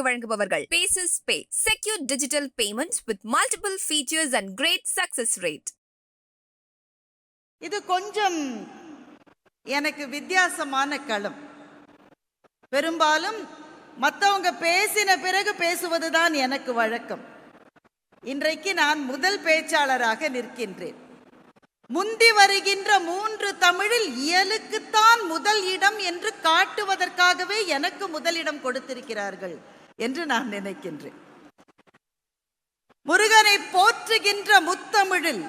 வழங்குபவர்கள் பேசஸ் pay, secure digital payments with multiple features and great success rate. இது கொஞ்சம் எனக்கு வித்தியாசமான களம். பெரும்பாலும் மற்றவங்க பேசின பிறகு பேசுவதுதான் எனக்கு வழக்கம். இன்றைக்கு நான் முதல் பேச்சாளராக நிற்கின்றேன். முந்தி வருகின்ற 3 தமிழில் இயலுக்குத்தான் முதல் இடம் என்று காட்டுவதற்காகவே எனக்கு முதலிடம் கொடுத்திருக்கிறார்கள் என்று நான் நினைக்கின்றேன். முருகனை போற்றுகின்ற முத்தமிழில்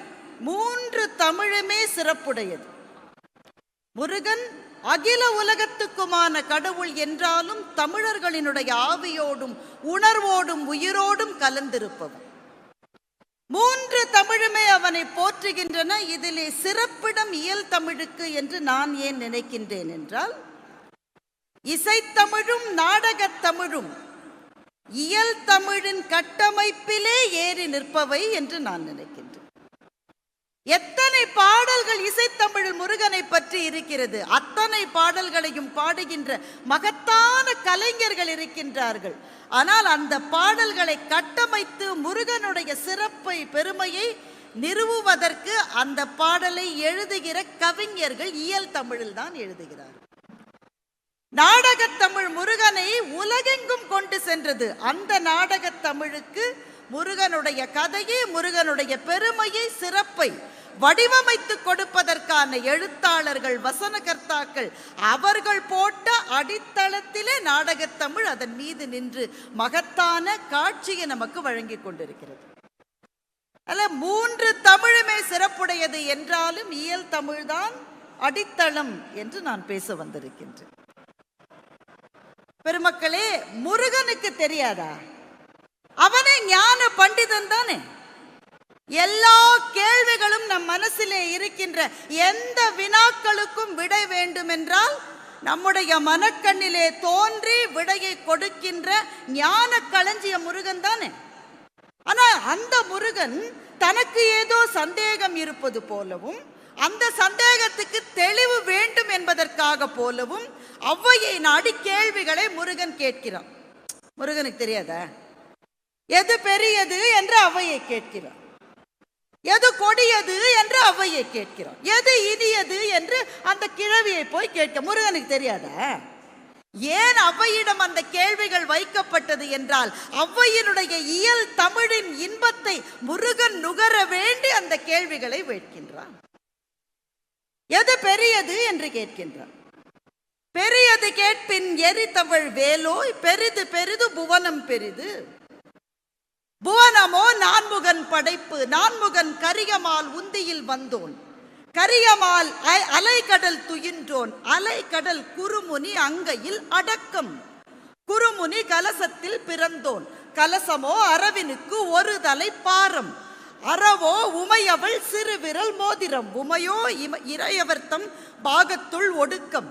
3 தமிழுமே சிறப்புடையது. முருகன் அகில உலகத்துக்குமான கடவுள் என்றாலும் தமிழர்களினுடைய ஆவியோடும் உணர்வோடும் உயிரோடும் கலந்திருப்பவன். 3 தமிழுமே அவனை போற்றுகின்றன. இதிலே சிறப்பிடம் இயல் தமிழுக்கு என்று நான் ஏன் நினைக்கின்றேன் என்றால், இசைத்தமிழும் நாடகத் தமிழும் இயல் தமிழின் கட்டமைப்பிலே ஏறி நிற்பவை என்று நான் நினைக்கின்றேன். எத்தனை பாடல்கள் இசைத்தமிழ் முருகனை பற்றி இருக்கிறது. அத்தனை பாடல்களையும் பாடுகின்ற மகத்தான கலைஞர்கள் இருக்கின்றார்கள். ஆனால் அந்த பாடல்களை கட்டமைத்து முருகனுடைய சிறப்பை பெருமையை நிறுவுவதற்கு அந்த பாடலை எழுதுகிற கவிஞர்கள் இயல் தமிழில் தான் எழுதுகிறார்கள். நாடகத் தமிழ் முருகனை உலகெங்கும் கொண்டு சென்றது. அந்த நாடகத் தமிழுக்கு முருகனுடைய கதையை, முருகனுடைய பெருமையை, சிறப்பை வடிவமைத்து கொடுப்பதற்கான எழுத்தாளர்கள், வசனகர்த்தாக்கள் அவர்கள் போட்ட அடித்தளத்திலே நாடகத்தமிழ் அதன் மீது நின்று மகத்தான காட்சியை நமக்கு வழங்கி கொண்டிருக்கிறது. அல்ல, 3 தமிழுமே சிறப்புடையது என்றாலும் இயல் தமிழ்தான் அடித்தளம் என்று நான் பேச வந்திருக்கின்றேன். பெருமக்களே, முருகனுக்கு தெரியாதா? அவனே ஞான பண்டிதன் தானே. எல்லா கேள்விகளும் நம் மனசிலே இருக்கின்ற எந்த வினாக்களுக்கும் விடை வேண்டும் என்றால் நம்முடைய மனக்கண்ணிலே தோன்றி விடையை கொடுக்கின்ற ஞான களஞ்சிய முருகன் தானே. ஆனா அந்த முருகன் தனக்கு ஏதோ சந்தேகம் இருப்பது போலவும், அந்த சந்தேகத்துக்கு தெளிவு வேண்டும் என்பதற்காக போலவும் ஔவையை நாடி கேள்விகளை முருகன் கேட்கிறான். முருகனுக்கு தெரியாதா? எது பெரியது என்று ஔவையை கேட்கிறான். எது கொடியது என்று ஔவையை கேட்கிறான். எது இனியது என்று அந்த கிழவியை போய் கேட்க முருகனுக்கு தெரியாதா? ஏன் ஔவையிடம் அந்த கேள்விகள் வைக்கப்பட்டது என்றால், ஔவையினுடைய இயல் தமிழின் இன்பத்தை முருகன் நுகர வேண்டி அந்த கேள்விகளை வைக்கின்றான். எது பெரியது என்று கேட்கின்றான். பெரியது கேட்பின் எரித்தவள் வேலோய், பெரிது பெரிது புவனம் பெரிது. புவனமோ நான்முகன் படைப்பு, நான்முகன் கரியமால் உந்தியில் வந்தோன், கரியமால் அலைகடல் துயின்றோன், அலைகடல் குறுமுனி அங்கையில் அடக்கம். குறுமுனி கலசத்தில் பிறந்தோன், கலசமோ அரவினுக்கு ஒரு தலை பாரம், அறவோ உமையவள் சிறுவிரல் மோதிரம், உமையோ இறையவர்த்தம் பாகத்துள் ஒடுக்கம்,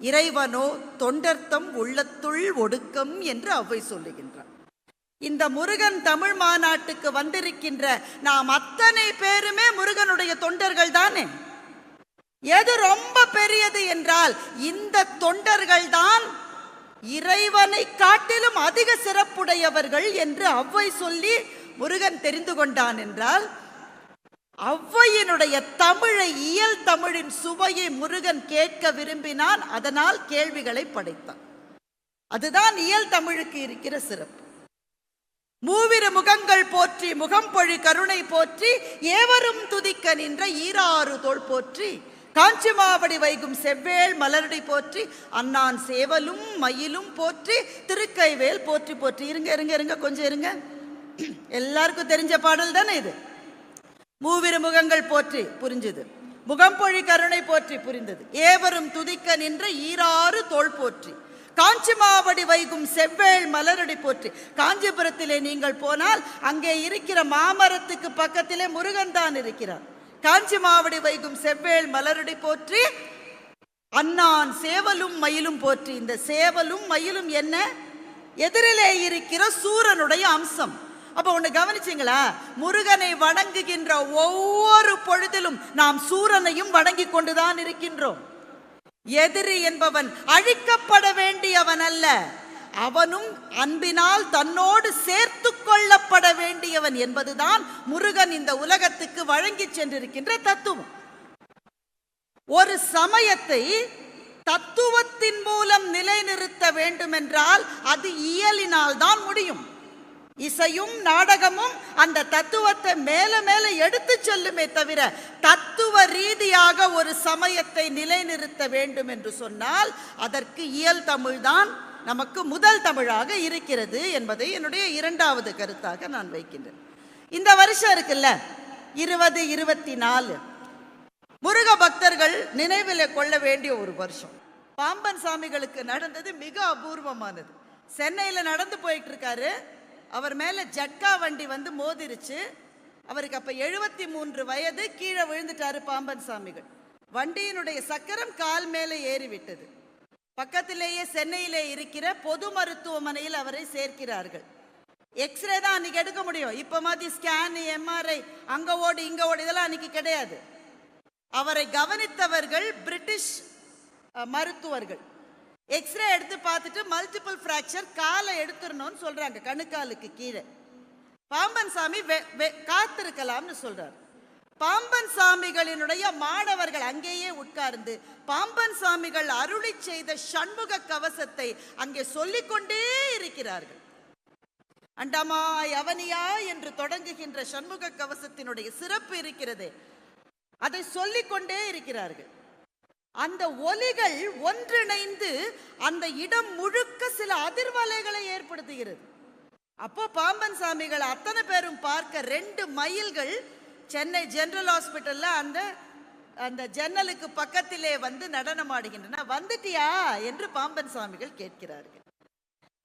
இறைவனோ தொண்டர்த்தம் உள்ளத்துள் ஒடுக்கம் என்று ஔவை சொல்லுகின்றார். இந்த முருகன் தமிழ் மாநாட்டுக்கு வந்திருக்கின்ற நாம் அத்தனை பேருமே முருகனுடைய தொண்டர்கள் தானே. எது ரொம்ப பெரியது என்றால், இந்த தொண்டர்கள் தான் இறைவனை காட்டிலும் அதிக சிறப்புடையவர்கள் என்று ஔவை சொல்லி முருகன் தெரிந்து கொண்டான் என்றால், ஔவையினுடைய தமிழை, இயல் தமிழின் சுவையை முருகன் கேட்க விரும்பினான். அதனால் கேள்விகளை படைத்தான். அதுதான் இயல் தமிழுக்கு இருக்கிற சிறப்பு. மூவிரு முகங்கள் போற்றி, முகம்பொழி கருணை போற்றி, ஏவரும் துதிக்க நின்ற ஈராறு தோள் போற்றி, காஞ்சி மாவடி வைகும் செவ்வேள் மலரடி போற்றி, அண்ணான் சேவலும் மயிலும் போற்றி, திருக்கைவேல் போற்றி போற்றி. இருங்க இருங்க இருங்க கொஞ்சம் இருங்க. எல்லாருக்கும் தெரிஞ்ச பாடல் தானே இது. மூவிரு முகங்கள் போற்றி புரிஞ்சது, முகம்பொழி கருணை போற்றி புரிந்தது, ஏவரும் துதிக்க நின்ற ஈராறு தோள் போற்றி, காஞ்சி மாவடி வைகும் செவ்வேள் மலரடி போற்றி. காஞ்சிபுரத்திலே நீங்கள் போனால் அங்கே இருக்கிற மாமரத்துக்கு பக்கத்திலே முருகன் தான் இருக்கிறார். காஞ்சி மாவடி வைகும் செவ்வேள் மலரடி போற்றி, அண்ணான் சேவலும் மயிலும் போற்றி. இந்த சேவலும் மயிலும் என்ன? எதிரிலே இருக்கிற சூரனுடைய அம்சம். அப்ப ஒண்ணு கவனிச்சீங்களா? முருகனை வணங்குகின்ற ஒவ்வொரு பொழுதிலும் நாம் சூரனையும் வணங்கி கொண்டுதான் இருக்கின்றோம். எதிரி என்பவன் அழிக்கப்பட வேண்டியவன் அல்ல, அவனும் அன்பினால் தன்னோடு சேர்த்து கொள்ளப்பட வேண்டியவன் என்பதுதான் முருகன் இந்த உலகத்துக்கு வழங்கி சென்றிருக்கின்ற தத்துவம். ஒரு சமயத்தை தத்துவத்தின் மூலம் நிலைநிறுத்த வேண்டும் என்றால் அது இயலினால் தான் முடியும். இசையும் நாடகமும் அந்த தத்துவத்தை மேல மேல எடுத்து செல்லுமே தவிர தத்துவ ரீதியாக ஒரு சமயத்தை நிலைநிறுத்த வேண்டும் என்று சொன்னால் அதற்கு இயல் தமிழ்தான் நமக்கு முதல் தமிழாக இருக்கிறது என்பதை என்னுடைய இரண்டாவது கருத்தாக நான் வைக்கின்றேன். இந்த வருஷம் இருக்குல்ல 2024 முருக பக்தர்கள் நினைவில் கொள்ள வேண்டிய ஒரு வருஷம். பாம்பன் சாமிகளுக்கு நடந்தது மிக அபூர்வமானது. சென்னையில் நடந்து போயிட்டு இருக்காரு, அவர் மேலே ஜட்கா வண்டி வந்து மோதிருச்சு. அவருக்கு அப்போ 73 வயது. கீழே விழுந்துட்டாரு பாம்பன் சாமிகள். வண்டியினுடைய சக்கரம் கால் மேலே ஏறிவிட்டது. பக்கத்திலேயே சென்னையிலே இருக்கிற பொது மருத்துவமனையில் அவரை சேர்க்கிறார்கள். எக்ஸ்ரே தான் அன்னைக்கு எடுக்க முடியும். இப்போ மாதிரி ஸ்கேன், எம்ஆர்ஐ அங்கே ஓடி இங்கே ஓடி இதெல்லாம் அன்னைக்கு கிடையாது. அவரை கவனித்தவர்கள் பிரிட்டிஷ் மருத்துவர்கள். எக்ஸ்ரே எடுத்து பார்த்துட்டு மல்டிபிள் ஃப்ராக்சர், காலை எடுத்துடணும்னு சொல்றாங்க, கணுக்காலுக்கு கீழே. பாம்பன் சாமி காத்திருக்கலாம்னு சொல்றார். பாம்பன் சாமிகளினுடைய மாணவர்கள் அங்கேயே உட்கார்ந்து பாம்பன் சாமிகள் அருளி செய்த சண்முக கவசத்தை அங்கே சொல்லிக்கொண்டே இருக்கிறார்கள். அண்டமாய் அவனியா என்று தொடங்குகின்ற சண்முக கவசத்தினுடைய சிறப்பு இருக்கிறது, அதை சொல்லிக்கொண்டே இருக்கிறார்கள். அந்த ஒலிகள் ஒன்றிணைந்து அந்த இடம் முழுக்க சில அதிர்வலைகளை ஏற்படுத்துகிறது. அப்போ பாம்பன் சாமிகள் அத்தனை பேரும் பார்க்க 2 மயில்கள் சென்னை ஜெனரல் ஹாஸ்பிட்டல்ல அந்த ஜன்னலுக்கு பக்கத்திலே வந்து நடனமாடுகின்றன. வந்துட்டியா என்று பாம்பன் சாமிகள் கேட்கிறார்கள்.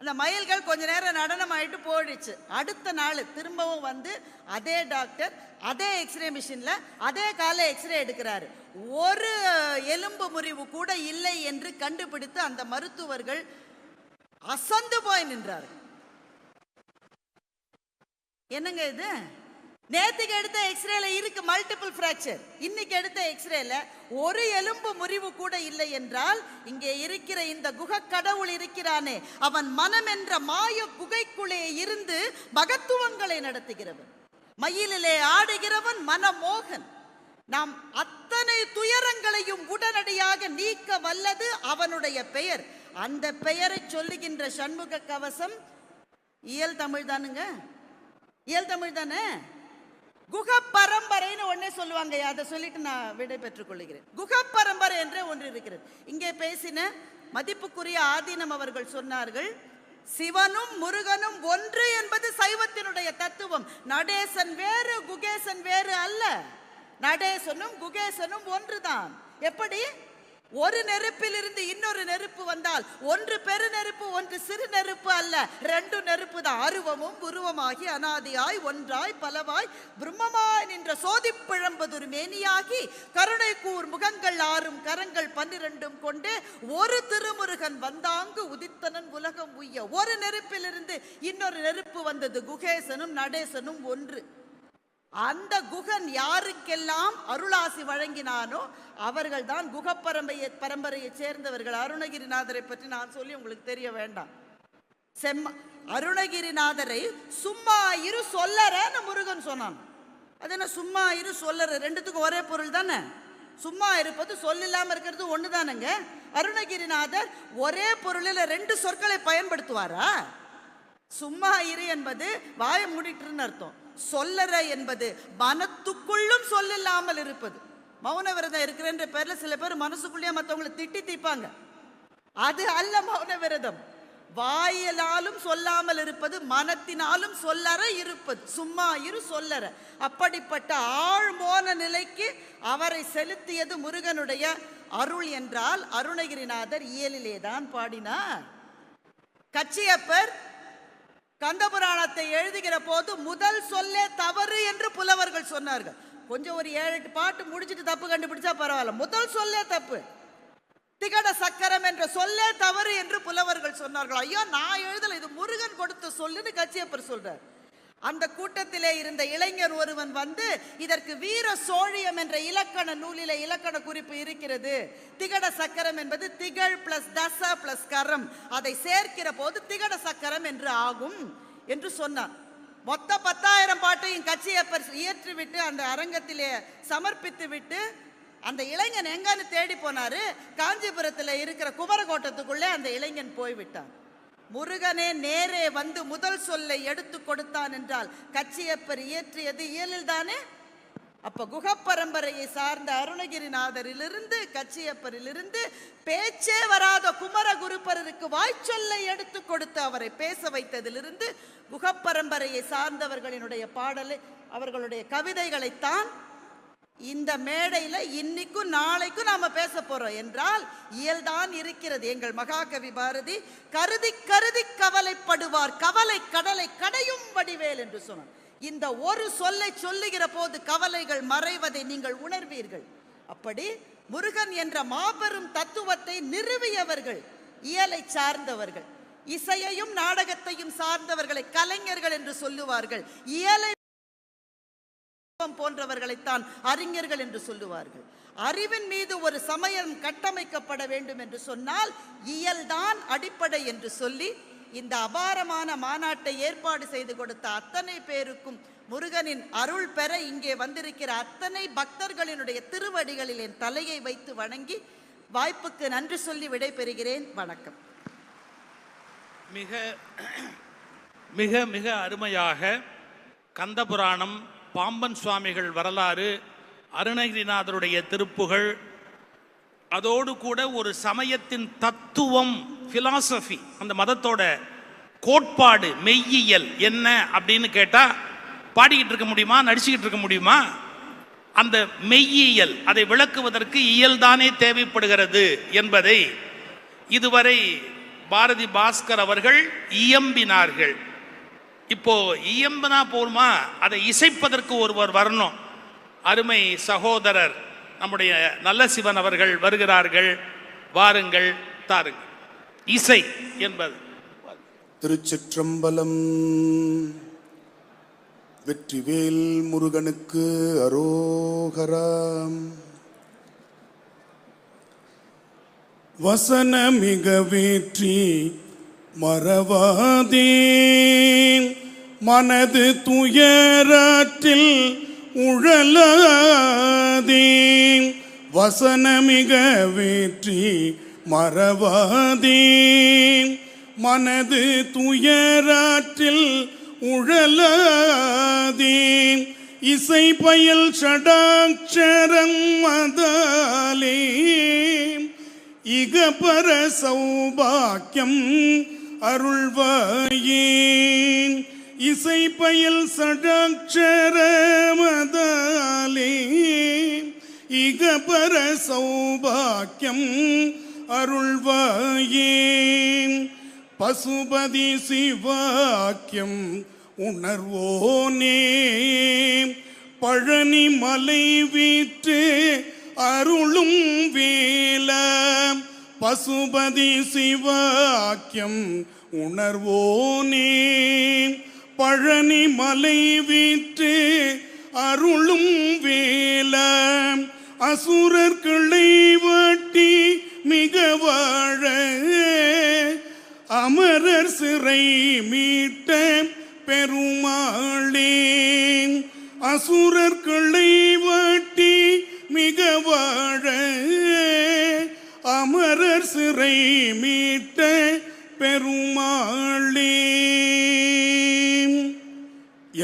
அந்த மயில்கள் கொஞ்ச நேரம் நடனம் ஆயிட்டு போயிடுச்சு. அடுத்த நாள் திரும்பவும் வந்து அதே டாக்டர் அதே எக்ஸ்ரே மிஷின்ல அதே கால எக்ஸ்ரே எடுக்கிறாரு. ஒரு எலும்பு முறிவு கூட இல்லை என்று கண்டுபிடித்து அந்த மருத்துவர்கள் அசந்து போய் நின்றார்கள். என்னங்க இது? நேத்துக்கு எடுத்த எக்ஸ்ரேல இருக்கு மல்டிபிள் பிராக்சர், இன்னைக்கு எடுத்த எக்ஸ்ரேல ஒரு எலும்பு முறிவு கூட இல்லை என்றால் இங்கே இருக்கிற இந்த குக கடவுள் இருக்கிறானே, அவன் மனம் என்ற மாய குகைக்குள்ளே இருந்து மகத்துவங்களை நடத்துகிறவன், மயிலிலே ஆடுகிறவன் மனமோகன். நாம் அத்தனை துயரங்களையும் உடனடியாக நீக்க வல்லது அவனுடைய பெயர். அந்த பெயரை சொல்லுகின்ற சண்முக கவசம் இயல் தமிழ் தானுங்க, இயல் தமிழ் தானே. குக பரம்பரைன்னு ஒன்னே சொல்லுவாங்க, அதை சொல்லிட்டு நான் விடை பெற்றுக் கொள்கிறேன். குக பரம்பரை என்றே ஒன்று இருக்கிறது. இங்கே பேசின மதிப்புக்குரிய ஆதீனம் அவர்கள் சொன்னார்கள், சிவனும் முருகனும் ஒன்று என்பது சைவத்தினுடைய தத்துவம். நடேசன் வேறு குகேசன் வேறு அல்ல. நடேசனும் குகேசனும் ஒன்றுதான். எப்படி? ஒரு நெருப்பில் இருந்து இன்னொரு நெருப்பு வந்தால் ஒன்று பெரு நெருப்பு ஒன்று சிறு நெருப்பு அல்ல, 2 நெருப்பு தான். அருவமும் உருவமாகி அனாதியாய் ஒன்றாய் பலவாய் பிரம்மமாய் நின்ற சோதிப்பிழம்பதொரு மேனியாகி கருணை கூர் முகங்கள் 6 கரங்கள் 12 கொண்டு ஒரு திருமுருகன் வந்தாங்கு உதித்தனன் உலகம் உய்ய. ஒரு நெருப்பிலிருந்து இன்னொரு நெருப்பு வந்தது. குகேசனும் நடேசனும் ஒன்று. அந்த குகன் யாருக்கெல்லாம் அருளாசி வழங்கினானோ அவர்கள் தான் குக பரம்பரையை சேர்ந்தவர்கள். அருணகிரிநாதரை பற்றி நான் சொல்லி உங்களுக்கு தெரிய வேண்டாம். அருணகிரிநாதரை சும்மா இரு சொல்லறன்னு முருகன் சொன்னான். அது என்ன சும்மா இரு சொல்லற? ரெண்டுத்துக்கும் ஒரே பொருள் தானே. சும்மா இருப்பது சொல்லில்லாம இருக்கிறது ஒன்று தானுங்க. அருணகிரிநாதர் ஒரே பொருளில் 2 சொற்களை பயன்படுத்துவாரா? சும்மா இரு என்பது வாய மூடிட்டுன்னு அர்த்தம். சொல்லற என்பது மனத்துக்குள்ளும் சொல்லில்லாமல் இருப்பது. மௌன விரதம் இருக்கிறன்ற பேர்ல சில பேர் மனசுக்குள்ளேயே மற்றவங்களை திட்டி தீப்பாங்க. அது அல்ல மௌன விரதம். வாயிலாலும் சொல்லாமல் இருப்பது, மனத்தினாலும் சொல்லற இருப்பது. சும்மா இரு சொல்லற. அப்படிப்பட்ட ஆழ்மோன நிலைக்கு அவரை செலுத்தியது முருகனுடைய அருள் என்றால் அருணகிரிநாதர் இயலிலே தான் பாடினார். கச்சியப்பர் கந்தபுராணத்தை எழுதுகிற போது முதல் சொல்லே தவறு என்று புலவர்கள் சொன்னார்கள். கொஞ்சம் ஒரு 7-8 பாட்டு முடிச்சுட்டு தப்பு கண்டுபிடிச்சா பரவாயில்ல, முதல் சொல்லே தப்பு. திகட சக்கரம் என்ற சொல்லே தவறு என்று புலவர்கள் சொன்னார்கள். ஐயோ நான் எழுதல, இது முருகன் கொடுத்த சொல்லுன்னு கச்சியப்பர் சொல்றார். அந்த கூட்டத்திலே இருந்த இளைஞர் ஒருவன் வந்து, இதற்கு வீர சோழியம் என்ற இலக்கண நூலிலே இலக்கண குறிப்பு இருக்கிறது. திகட சக்கரம் என்பது திகழ் பிளஸ் தச பிளஸ் கரம், அதை சேர்க்கிற போது திகட சக்கரம் என்று ஆகும் என்று சொன்னார். மொத்த 10,000 பாட்டையும் கச்சியப்பர் இயற்றிவிட்டு அந்த அரங்கத்திலே சமர்ப்பித்து விட்டு அந்த இளைஞன் எங்கன்னு தேடி போனாரு. காஞ்சிபுரத்தில் இருக்கிற குமரகோட்டத்துக்குள்ளே அந்த இளைஞன் போய்விட்டான். முருகனே நேரே வந்து முதல் சொல்லை எடுத்து கொடுத்தான் என்றால் கச்சியப்பர் இயற்றியது இயலில் தானே. அப்ப குகப்பரம்பரையை சார்ந்த அருணகிரிநாதரிலிருந்து கச்சியப்பரிலிருந்து பேச்சே வராத குமரகுருபரருக்கு வாய்ச்சொல்லை எடுத்து கொடுத்து அவரை பேச வைத்ததிலிருந்து குகப்பரம்பரையை சார்ந்தவர்களினுடைய பாடலை, அவர்களுடைய கவிதைகளைத்தான் இந்த மேடையில் இன்னைக்கும் நாளைக்கும் நாம பேச போறோம் என்றால் இயல்தான் இருக்கிறது. எங்கள் மகாகவி பாரதி கருதி கருதி கவலைப்படுவார் கவலை கடலை கடையும் வடிவேல் என்று சொன்னார். இந்த ஒரு சொல்லை சொல்லுகிற போது கவலைகள் மறைவதை நீங்கள் உணர்வீர்கள். அப்படி முருகன் என்ற மாபெரும் தத்துவத்தை நிறுவியவர்கள் இயலை சார்ந்தவர்கள். இசையையும் நாடகத்தையும் சார்ந்தவர்களை கலைஞர்கள் என்று சொல்லுவார்கள். இயலை போன்றவர்களைத்தான் அறிஞர்கள் என்று சொல்லுவார்கள். அறிவின் மீது ஒரு சமயம் கட்டமைக்கப்பட வேண்டும் என்று சொன்னால் இயல்தான் அடிப்படை என்று சொல்லி இந்த அபாரமான மாநாட்டை ஏற்பாடு செய்து கொடுத்த அத்தனை பேருக்கும் முருகனின் அருள் பெற இங்கே வந்திருக்கிற அத்தனை பக்தர்களினுடைய திருவடிகளில் என் தலையை வைத்து வணங்கி வாய்ப்புக்கு நன்றி சொல்லி விடைபெறுகிறேன். வணக்கம். மிக மிக மிக அருமையாக கந்தபுராணம், பாம்பன் சுவாமிகள் வரலாறு, அருணகிரிநாதருடைய திருப்புகழ், அதோடு கூட ஒரு சமயத்தின் தத்துவம், பிலாசபி, அந்த மதத்தோட கோட்பாடு, மெய்யியல் என்ன அப்படின்னு கேட்டால் பாடிக்கிட்டு இருக்க முடியுமா, நடிச்சுக்கிட்டு இருக்க முடியுமா? அந்த மெய்யியல், அதை விளக்குவதற்கு இயல்தானே தேவைப்படுகிறது என்பதை இதுவரை பாரதி பாஸ்கர் அவர்கள் இயம்பினார்கள். இப்போ இயம்பனா போருமா, அதை இசைப்பதற்கு ஒருவர் வரணும். அருமை சகோதரர் நம்முடைய நல்ல சிவன் அவர்கள் வருகிறார்கள். வாருங்கள், தாருங்கள். இசை என்பது திருச்சிற்றம்பலம். வெற்றிவேல் முருகனுக்கு அரோகராம். வசனமிக வேற்றி மறவாதே, மனது துயராற்றில் உழலாதே. வசனமிக வேற்றி மறவாதே, மனது துயராற்றில் உழலாதே. இசை பயல் ஷடாட்சரம் மதாலே, இகபர சௌபாக்கியம் அருள்வாயே. இசை பயல் ஷடாட்சரமதாலே, இகபர சௌபாக்கியம் அருள்வாயே. பசுபதி சிவாக்கியம் உணர்வோனே, பழனி மலை வீற்று அருளும் வேல. பசுபதி சிவாக்கியம் உணர்வோனே, பழனி மலை வீற்று அருளும் வேல. அசுரர் கிளை வாட்டி மிக வாழ, அமரர் சிறை மீட்ட பெருமாளே. அசுரர் கிளை வாட்டி மிக வாழ, அமரர் சிறை மீட்ட பெருமாளே.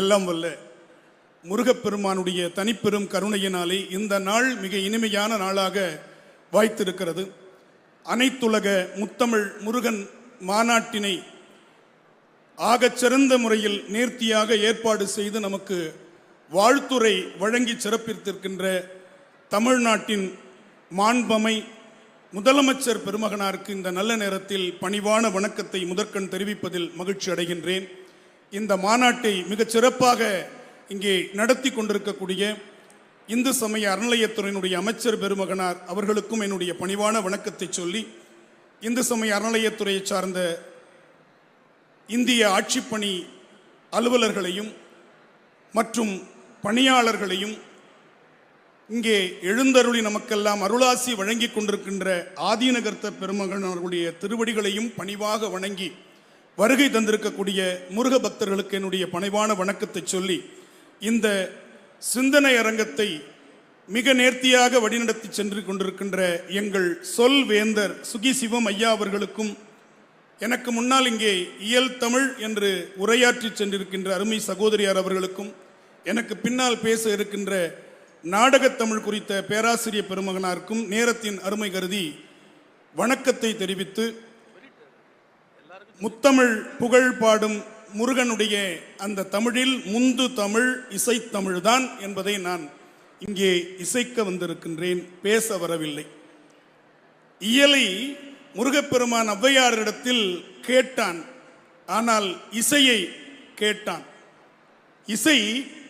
எல்லாம் வல்ல முருகப்பெருமானுடைய தனிப்பெரும் கருணையினாலே இந்த நாள் மிக இனிமையான நாளாக வாய்த்திருக்கிறது. அனைத்துலக முத்தமிழ் முருகன் மாநாட்டினை ஆகச்சிறந்த முறையில் நேர்த்தியாக ஏற்பாடு செய்து நமக்கு வாழ்த்துரை வழங்கி சிறப்பித்திருக்கின்ற தமிழ்நாட்டின் மாண்பமை முதலமைச்சர் பெருமகனாருக்கு இந்த நல்ல நேரத்தில் பணிவான வணக்கத்தை முதற்கண் தெரிவிப்பதில் மகிழ்ச்சி அடைகின்றேன். இந்த மாநாட்டை மிகச் சிறப்பாக இங்கே நடத்தி கொண்டிருக்கக்கூடிய இந்து சமய அறநிலையத்துறையினுடைய அமைச்சர் பெருமகனார் அவர்களுக்கும் என்னுடைய பணிவான வணக்கத்தை சொல்லி, இந்து சமய அறநிலையத்துறையை சார்ந்த இந்திய ஆட்சிப்பணி அலுவலர்களையும் மற்றும் பணியாளர்களையும், இங்கே எழுந்தருளி நமக்கெல்லாம் அருளாசி வழங்கி கொண்டிருக்கின்ற ஆதீனகர்த்த பெருமகனுடைய திருவடிகளையும் பணிவாக வணங்கி வருகை தந்திருக்கக்கூடிய முருக பக்தர்களுக்கு என்னுடைய பணிவான வணக்கத்தை சொல்லி இந்த சிந்தனை அரங்கத்தை மிக நேர்த்தியாக வழிநடத்தி சென்று கொண்டிருக்கின்ற எங்கள் சொல் வேந்தர் சுகி சிவம் ஐயா அவர்களுக்கும், எனக்கு முன்னால் இங்கே இயல் தமிழ் என்று உரையாற்றி சென்றிருக்கின்ற அருமை சகோதரியார் அவர்களுக்கும், எனக்கு பின்னால் பேச இருக்கின்ற நாடகத்தமிழ் குறித்த பேராசிரியர் பெருமகனாருக்கும் நேரத்தின் அருமை கருதி வணக்கத்தை தெரிவித்து, முத்தமிழ் புகழ் பாடும் முருகனுடைய அந்த தமிழில் முந்து தமிழ் இசைத்தமிழ்தான் என்பதை நான் இங்கே இசைக்க வந்திருக்கின்றேன், பேச வரவில்லை. இயலை முருகப்பெருமான் ஔவையாரிடத்தில் கேட்டான், ஆனால் இசையை கேட்டான். இசை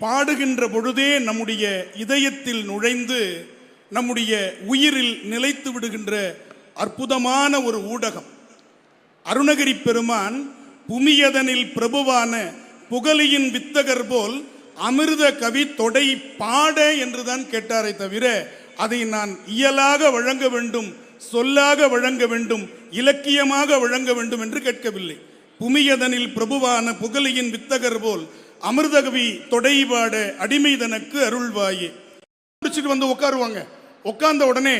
பாடுகின்ற பொழுதே நம்முடைய இதயத்தில் நுழைந்து நம்முடைய உயிரில் நிலைத்து விடுகின்ற அற்புதமான ஒரு ஊடகம். அருணகிரி பெருமான் புமியதனில் பிரபுவான புகழியின் வித்தகர் போல் அமிர்த கவி தொடை பாட என்றுதான் கேட்டாரை தவிர, அதை நான் இயலாக வழங்க வேண்டும், சொல்லாக வழங்க வேண்டும், இலக்கியமாக வழங்க வேண்டும் என்று கேட்கவில்லை. புமியதனில் பிரபுவான புகழியின் வித்தகர் போல் அமிர்தகவி தொடைபாட அடிமை தனக்கு அருள்வாயே முடிச்சுட்டு வந்து உட்காருவாங்க. உட்கார்ந்த உடனே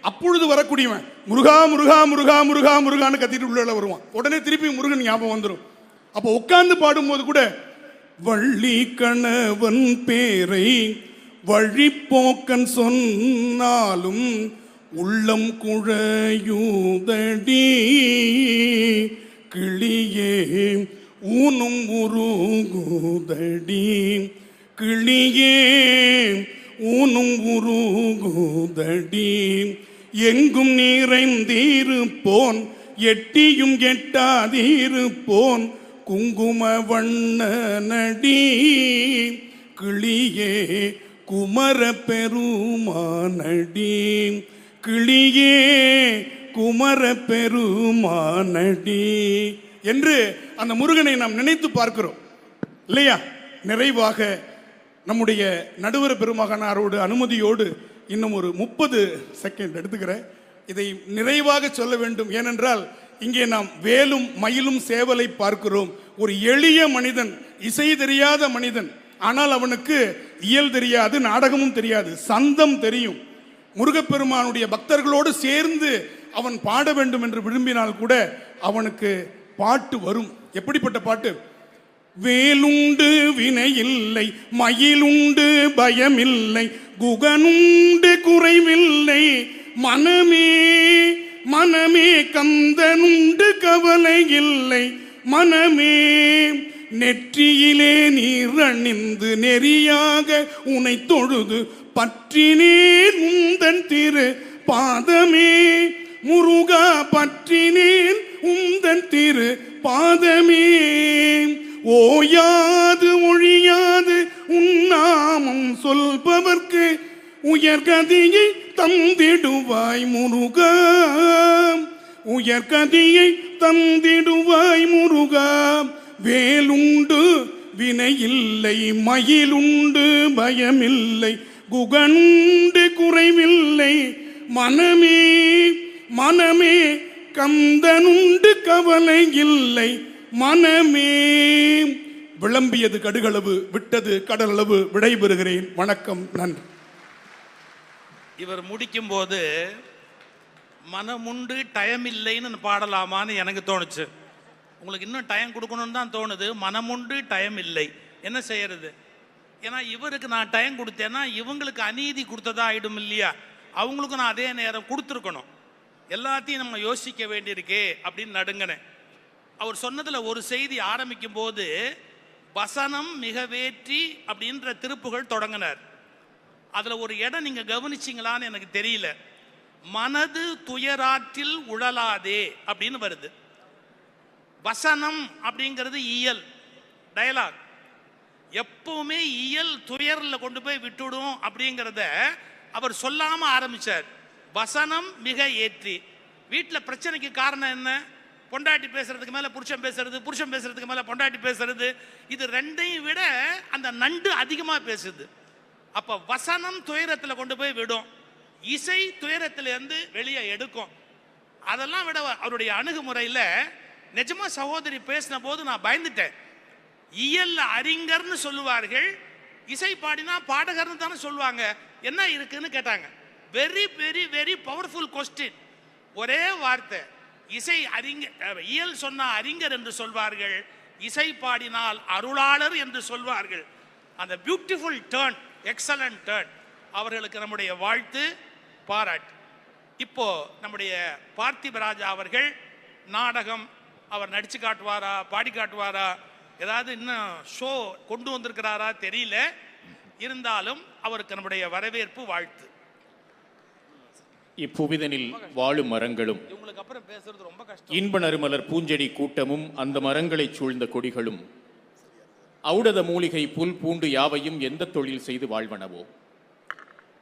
அப்பொழுது வரக்கூடியவன் முருகா முருகா முருகா முருகா முருகான்னு கத்திட்டு உள்ள வருவான். உடனே திருப்பி முருகன் ஞாபகம் வந்துடும். அப்போ உட்கார்ந்து பாடும்போது கூட வள்ளி கணவன் பேரை வழிப்போக்கன் சொன்னாலும் உள்ளம் குழையுதடி கிளியே ஊனும் உருகுதடி கிளியே ஊனும் உருகுதடி எங்கும் நிறைந்தீருப்போன் எட்டியும் எட்டாதீருப்போன் குங்கும வண்ணனடி கிளியே குமர பெருமானடி கிளியே குமர பெருமானடி என்று அந்த முருகனை நாம் நினைத்து பார்க்கிறோம் இல்லையா? நிறைவாக நம்முடைய நடுவர் பெருமகனாரோடு அனுமதியோடு இன்னும் ஒரு 30 செகண்ட் எடுத்துக்கிறேன். இதை நிறைவாக சொல்ல வேண்டும். ஏனென்றால் இங்கே நாம் வேலும் மயிலும் சேவலை பார்க்கிறோம். ஒரு எளிய மனிதன், இசை தெரியாத மனிதன், ஆனால் அவனுக்கு இயல் தெரியாது, நாடகமும் தெரியாது, சந்தம் தெரியும். முருகப்பெருமானுடைய பக்தர்களோடு சேர்ந்து அவன் பாட வேண்டும் என்று விரும்பினால் கூட அவனுக்கு பாட்டு வரும். எப்படிப்பட்ட பாட்டு? வேலுண்டு வினையில்லை, மயிலுண்டு பயமில்லை, குகனுண்டு குறைவில்லை, மனமே மனமே கந்தனுண்டு கவலை இல்லை, மனமே நெற்றியிலே நீர் அணிந்து நெறியாக உனை தொழுது பற்றினேன் உந்தன் திரு பாதமே முருகா பற்றினேன் உந்தன் திரு பாதமே ஓயாது ஒழியாது உன்னாமம் சொல்பவர்க்கு உயர்கதியை தந்திடுவாய் முருகா உயர்கதியை தந்திடுவாய் முருகா வேலுண்டு வினையில்லை மயிலுண்டு பயமில்லை குகனுண்டு குறைவில்லை மனமே மனமே கந்தனுண்டு கவலை இல்லை மனமே. விளம்பியது கடுகளவு விட்டது கடலளவு. விடைபெறுகிறேன். வணக்கம், நன்றி. இவர் முடிக்கும் போது மனமுண்டு டயம் இல்லைன்னு பாடலாமான்னு எனக்கு தோணுச்சு. உங்களுக்கு இன்னும் டைம் கொடுக்கணும்னு தான் தோணுது. மனமுண்டு டைம் இல்லை, என்ன செய்யறது? ஏன்னா இவருக்கு நான் டைம் கொடுத்தேன்னா இவங்களுக்கு அநீதி கொடுத்ததா ஆயிடும் இல்லையா? அவங்களுக்கும் நான் அதே நேரம் கொடுத்துருக்கணும். எல்லாத்தையும் நம்ம யோசிக்க வேண்டியிருக்கே அப்படின்னு நடுங்கினேன். அவர் சொன்னதில் ஒரு செய்தி ஆரம்பிக்கும் போது வசனம் மிக வேற்றி அப்படின்ற திருப்புகள் தொடங்கினார். அதில் ஒரு இடம் நீங்கள் கவனிச்சிங்களான்னு எனக்கு தெரியல. மனது துயராற்றில் உழலாதே அப்படின்னு வருது. வசனம் அப்படிங்கிறது இயல், டயலாக். எப்பவுமே இயல் துயரில் கொண்டு போய் விட்டுடும் அப்படிங்கிறத அவர் சொல்லாமல் ஆரம்பித்தார். வசனம் மிக ஏற்றி. வீட்டில் பிரச்சனைக்கு காரணம் என்ன? பொண்டாட்டி பேசுறதுக்கு மேலே புருஷன் பேசுறது, புருஷன் பேசுறதுக்கு மேலே பொண்டாட்டி பேசுறது, இது ரெண்டையும் விட அந்த நண்டு அதிகமாக பேசுது. அப்போ வசனம் துயரத்தில் கொண்டு போய் விடும், இசை துயரத்திலேருந்து வெளியே எடுக்கும். அதெல்லாம் விட அவருடைய அணுகுமுறையில் நிஜமா சகோதரி பேசின போது நான் பயந்துட்டேன். இயல் அறிஞர்னு சொல்லுவார்கள், இசை பாடினா பாடகர்னு தானே சொல்லுவாங்க, என்ன இருக்குன்னு கேட்டாங்க. Very very very powerful question. ஒரே வார்த்தை, இசை அறிஞர், இயல் சொன்ன அறிஞர் என்று சொல்வார்கள், இசை பாடினால் அருளாளர் என்று சொல்வார்கள். அந்த பியூட்டிஃபுல் டர்ன், எக்ஸலண்ட் டர்ன். அவர்களுக்கு நம்முடைய வாழ்த்து, பாராட்டு. இப்போ நம்முடைய பார்த்திபராஜா அவர்கள் நாடகம் அவர் நடிச்சு காட்டுவாரா, பாடி காட்டுவாரா, ஏதாவது இன்னும் ஷோ கொண்டு வந்திருக்கிறாரா தெரியல. இருந்தாலும் அவருக்கு நம்முடைய வரவேற்பு, வாழ்த்து. இப்புவிதனில் வாழும் மரங்களும் உங்களுக்கு அப்புறம் பேசுறது ரொம்ப கஷ்டம். இன்ப நறுமலர் பூஞ்செடி கூட்டமும் அந்த மரங்களை சூழ்ந்த கொடிகளும் ஔடத மூலிகை புல் பூண்டு யாவையும் எந்த தொழில் செய்து வாழ்வனவோ.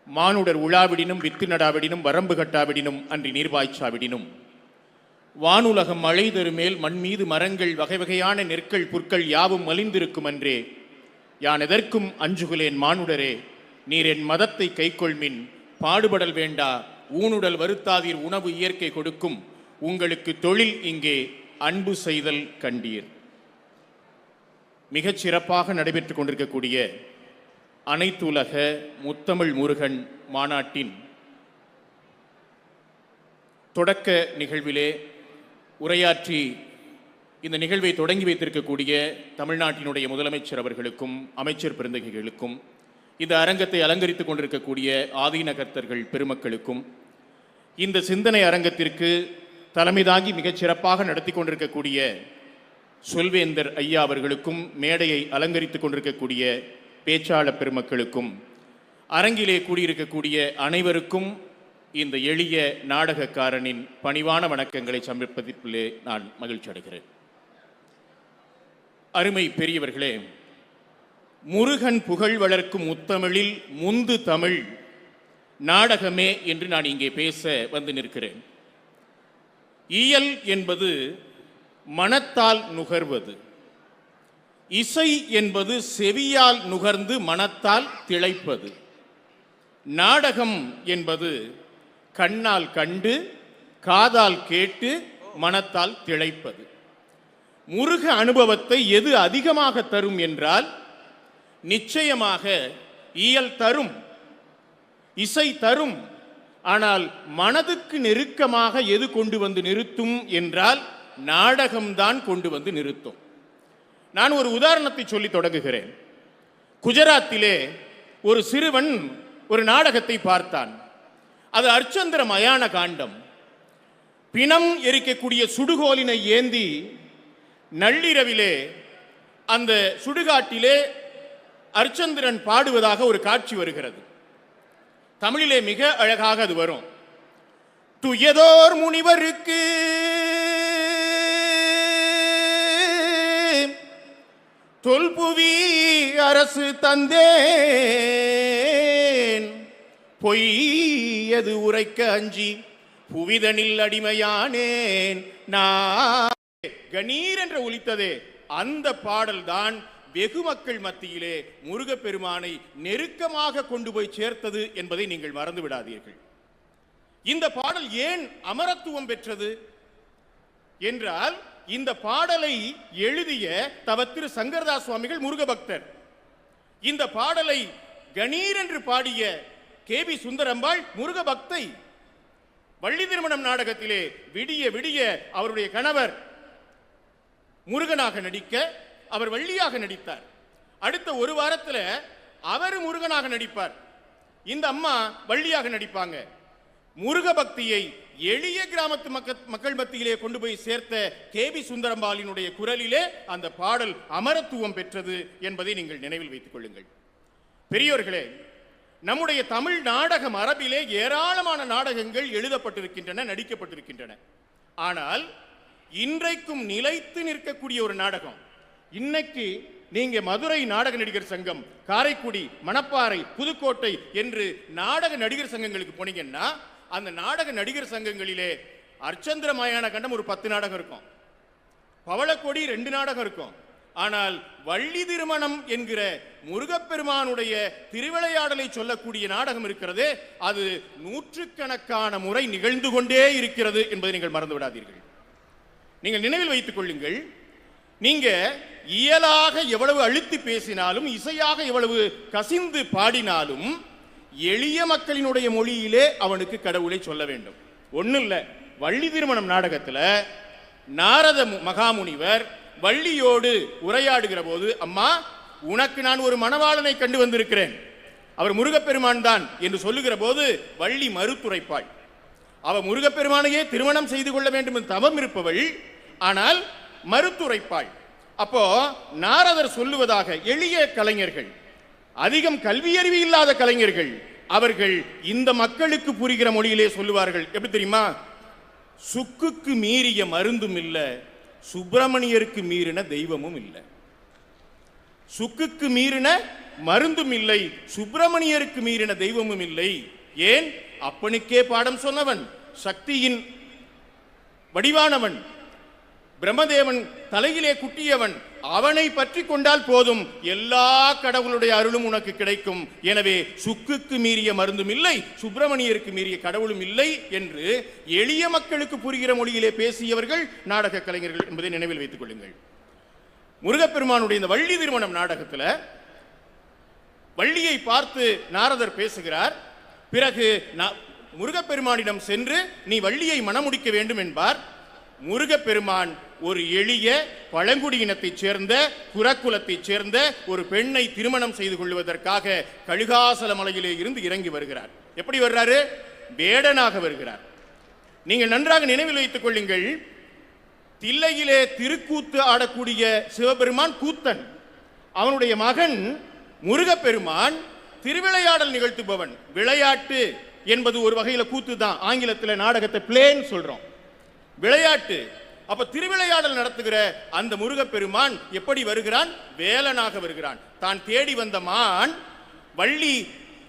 மானுடர் உழாவிடினும் வித்து நடாவிடினும் வரம்பு கட்டாவிடினும் அன்றி நீர்வாய்ச்சாவிடினும் வானுலகம் மழை தருமேல் மண் மீது மரங்கள் வகை வகையான நெற்கள் புற்கள் யாவும் மலிந்திருக்கும் அன்றே. யான் எதற்கும் அஞ்சுகுலேன் மானுடரே, நீர் என் மதத்தை கைக்கொள்மின் பாடுபடல் வேண்டா, ஊனுடல் வருத்தாதீர் உணவு இயற்கை கொடுக்கும், உங்களுக்கு தொழில் இங்கே அன்பு செய்தல் கண்டீர். மிகச் சிறப்பாக நடைபெற்றுக் கொண்டிருக்கக்கூடிய அனைத்துலக முத்தமிழ் முருகன் மாநாட்டின் தொடக்க நிகழ்விலே உரையாற்றி இந்த நிகழ்வை தொடங்கி வைத்திருக்கக்கூடிய தமிழ்நாட்டினுடைய முதலமைச்சர் அவர்களுக்கும் அமைச்சர் பெருந்தகைகளுக்கும், இந்த அரங்கத்தை அலங்கரித்துக் கொண்டிருக்கக்கூடிய ஆதீனகர்த்தர்கள் பெருமக்களுக்கும், இந்த சிந்தனை அரங்கத்திற்கு தலைமை தாங்கி மிகச் சிறப்பாக நடத்தி கொண்டிருக்கக்கூடிய சொல்வேந்தர் ஐயா அவர்களுக்கும், மேடையை அலங்கரித்துக் கொண்டிருக்கக்கூடிய பேச்சாளர் பெருமக்களுக்கும், அரங்கிலே கூடியிருக்கக்கூடிய அனைவருக்கும் இந்த எளிய நாடகக்காரனின் பணிவான வணக்கங்களை சமர்ப்பிப்பதிலே நான் மகிழ்ச்சி அடைகிறேன். அருமை பெரியவர்களே, முருகன் புகழ் வளர்க்கும் முத்தமிழில் முந்து தமிழ் நாடகமே என்று நான் இங்கே பேச வந்து நிற்கிறேன். இயல் என்பது மனத்தால் நுகர்வது, இசை என்பது செவியால் நுகர்ந்து மனத்தால் திளைப்பது, நாடகம் என்பது கண்ணால் கண்டு காதால் கேட்டு மனத்தால் திளைப்பது. முருக அனுபவத்தை எது அதிகமாக தரும் என்றால் நிச்சயமாக இயல் தரும், இசை தரும். ஆனால் மனதுக்கு நெருக்கமாக எது கொண்டு வந்து நிறுத்தும் என்றால் நாடகம்தான் கொண்டு வந்து நிறுத்தும். நான் ஒரு உதாரணத்தை சொல்லி தொடங்குகிறேன். குஜராத்திலே ஒரு சிறுவன் ஒரு நாடகத்தை பார்த்தான். அது அர்ச்சந்திர மயான காண்டம். பிணம் எரிக்கக்கூடிய சுடுகோலினை ஏந்தி நள்ளிரவிலே அந்த சுடுகாட்டிலே அர்ச்சந்திரன் பாடுவதாக ஒரு காட்சி வருகிறது. தமிழிலே மிக அழகாக அது வரும். துயதோர் முனிவருக்கு தொல்புவி அரசு தந்தேன், பொய்யது உரைக்க அஞ்சி புவிதனில் அடிமையானேன் நான். கணீர் என்று ஒலித்ததே அந்த பாடல்தான் வெகு மக்கள் மத்தியிலே முருகப்பெருமானை நெருக்கமாக கொண்டு போய் சேர்த்தது என்பதை நீங்கள் மறந்து விடாதீர்கள். இந்த பாடல் ஏன் அமரத்துவம் பெற்றது என்றால், இந்த பாடலை எழுதிய தவத்திரு சங்கரதாஸ் சுவாமிகள் முருக பக்தர். இந்த பாடலை கணீர் என்று பாடிய கேபி சுந்தரம்பாள் முருக பக்தை. வள்ளி திருமணம் நாடகத்திலே விடிய விடிய அவருடைய கணவர் முருகனாக நடிக்க அவர் வள்ளியாக நடித்தார். அடுத்த ஒரு வாரத்தில் அவர் முருகனாக நடிப்பார், இந்த அம்மா வள்ளியாக நடிப்பாங்க. முருக பக்தியை எளிய கிராமத்து மக்கள் மத்தியிலே கொண்டு போய் சேர்த்த கேபி சுந்தரம்பாளினுடைய குரலிலே அந்த பாடல் அமரத்துவம் பெற்றது என்பதை நீங்கள் நினைவில் வைத்துக் கொள்ளுங்கள். பெரியோர்களே, நம்முடைய தமிழ் நாடக மரபிலே ஏராளமான நாடகங்கள் எழுதப்பட்டிருக்கின்றன, நடிக்கப்பட்டிருக்கின்றன. ஆனால் இன்றைக்கும் நிலைத்து நிற்கக்கூடிய ஒரு நாடகம், இன்னைக்கு நீங்க மதுரை நாடக நடிகர் சங்கம், காரைக்குடி, மணப்பாறை, புதுக்கோட்டை என்று நாடக நடிகர் சங்கங்களுக்கு போனீங்கன்னா அந்த நாடக நடிகர் சங்கங்களிலே அர்ச்சந்திர மயான கண்டம் ஒரு 10 நாடகம் இருக்கும். பவளக்கொடி 2 நாடகம் இருக்கும். ஆனால் வள்ளி திருமணம் என்கிற முருகப்பெருமானுடைய திருவிளையாடலை சொல்லக்கூடிய நாடகம் இருக்கிறது, அது நூற்றுக்கணக்கான முறை நிகழ்ந்து கொண்டே இருக்கிறது என்பதை நீங்கள் மறந்து விடாதீர்கள். நீங்கள் நினைவில் வைத்துக் கொள்ளுங்கள், நீங்க இயலாக எவ்வளவு அழுத்தி பேசினாலும், இசையாக எவ்வளவு கசிந்து பாடினாலும், எளிய மக்களினுடைய மொழியிலே அவனுக்கு கடவுளை சொல்ல வேண்டும். ஒன்னும் இல்ல, வள்ளி திருமணம் நாடகத்துல நாரத மகாமுனிவர் வள்ளியோடு உரையாடுகிற போது, அம்மா உனக்கு நான் ஒரு மணவாளனை கண்டு வந்திருக்கிறேன், அவர் முருகப்பெருமான் தான் என்று சொல்லுகிற போது வள்ளி மறுத்துரைப்பாள். அவ முருகப்பெருமானையே திருமணம் செய்து கொள்ள வேண்டும் என்று தவம் இருப்பவள், ஆனால் மறுத்துரைப்பாள். அப்போ நாரதர் சொல்லுவதாக, எளிய கலைஞர்கள், அதிகம் கல்வியறிவு இல்லாத கலைஞர்கள், அவர்கள் இந்த மக்களுக்கு புரிகிற மொழியிலே சொல்லுவார்கள். எப்படி தெரியுமா? சுக்குக்கு மீறிய மருந்தும் இல்ல, சுப்பிரமணியருக்கு மீறின தெய்வமும் இல்லை. சுக்குக்கு மீறின மருந்தும் இல்லை, சுப்பிரமணியருக்கு மீறின தெய்வமும் இல்லை. ஏன்? அப்பனுக்கே பாடம் சொன்னவன், சக்தியின் வடிவானவன், பிரம்மதேவன் தலையிலே குட்டியவன், அவனை பற்றி கொண்டால் போதும், எல்லா கடவுளுடைய அருளும் உனக்கு கிடைக்கும். எனவே சுக்குக்கு மீறிய மருந்தும் இல்லை, சுப்பிரமணியருக்கு மீறிய கடவுளும் இல்லை என்று எளிய மக்களுக்கு புரிகிற மொழியிலே பேசியவர்கள் நாடக கலைஞர்கள் என்பதை நினைவில் வைத்துக் கொள்ளுங்கள். முருகப்பெருமானுடைய இந்த வள்ளி திருமணம் நாடகத்தில் வள்ளியை பார்த்து நாரதர் பேசுகிறார். பிறகு முருகப்பெருமானிடம் சென்று நீ வள்ளியை மணமுடிக்க வேண்டும் என்பார். முருகப்பெருமான் ஒரு எளிய பழங்குடியினத்தைச் சேர்ந்த குரக்குலத்தைச் சேர்ந்த ஒரு பெண்ணை திருமணம் செய்து கொள்வதற்காக கழுகாசல மலையிலே இருந்து இறங்கி வருகிறார். எப்படி வர்றாரு? வேடனாக வருகிறார். நீங்கள் நன்றாக நினைவில் வைத்துக் கொள்ளுங்கள், தில்லையிலே திருக்கூத்து ஆடக்கூடிய சிவபெருமான் கூத்தன், அவனுடைய மகன் முருகப்பெருமான் திருவிளையாடல் நிகழ்த்துபவன். விளையாட்டு என்பது ஒரு வகையில் கூத்து தான், ஆங்கிலத்தில் நாடகத்தை பிளேன்னு சொல்றோம், விளையாட்டு. அப்ப திருவிளையாடல் நடத்துகிற அந்த முருகப்பெருமான் எப்படி வருகிறான்? வேலனாக வருகிறான். தான் தேடி வந்த மான் வள்ளி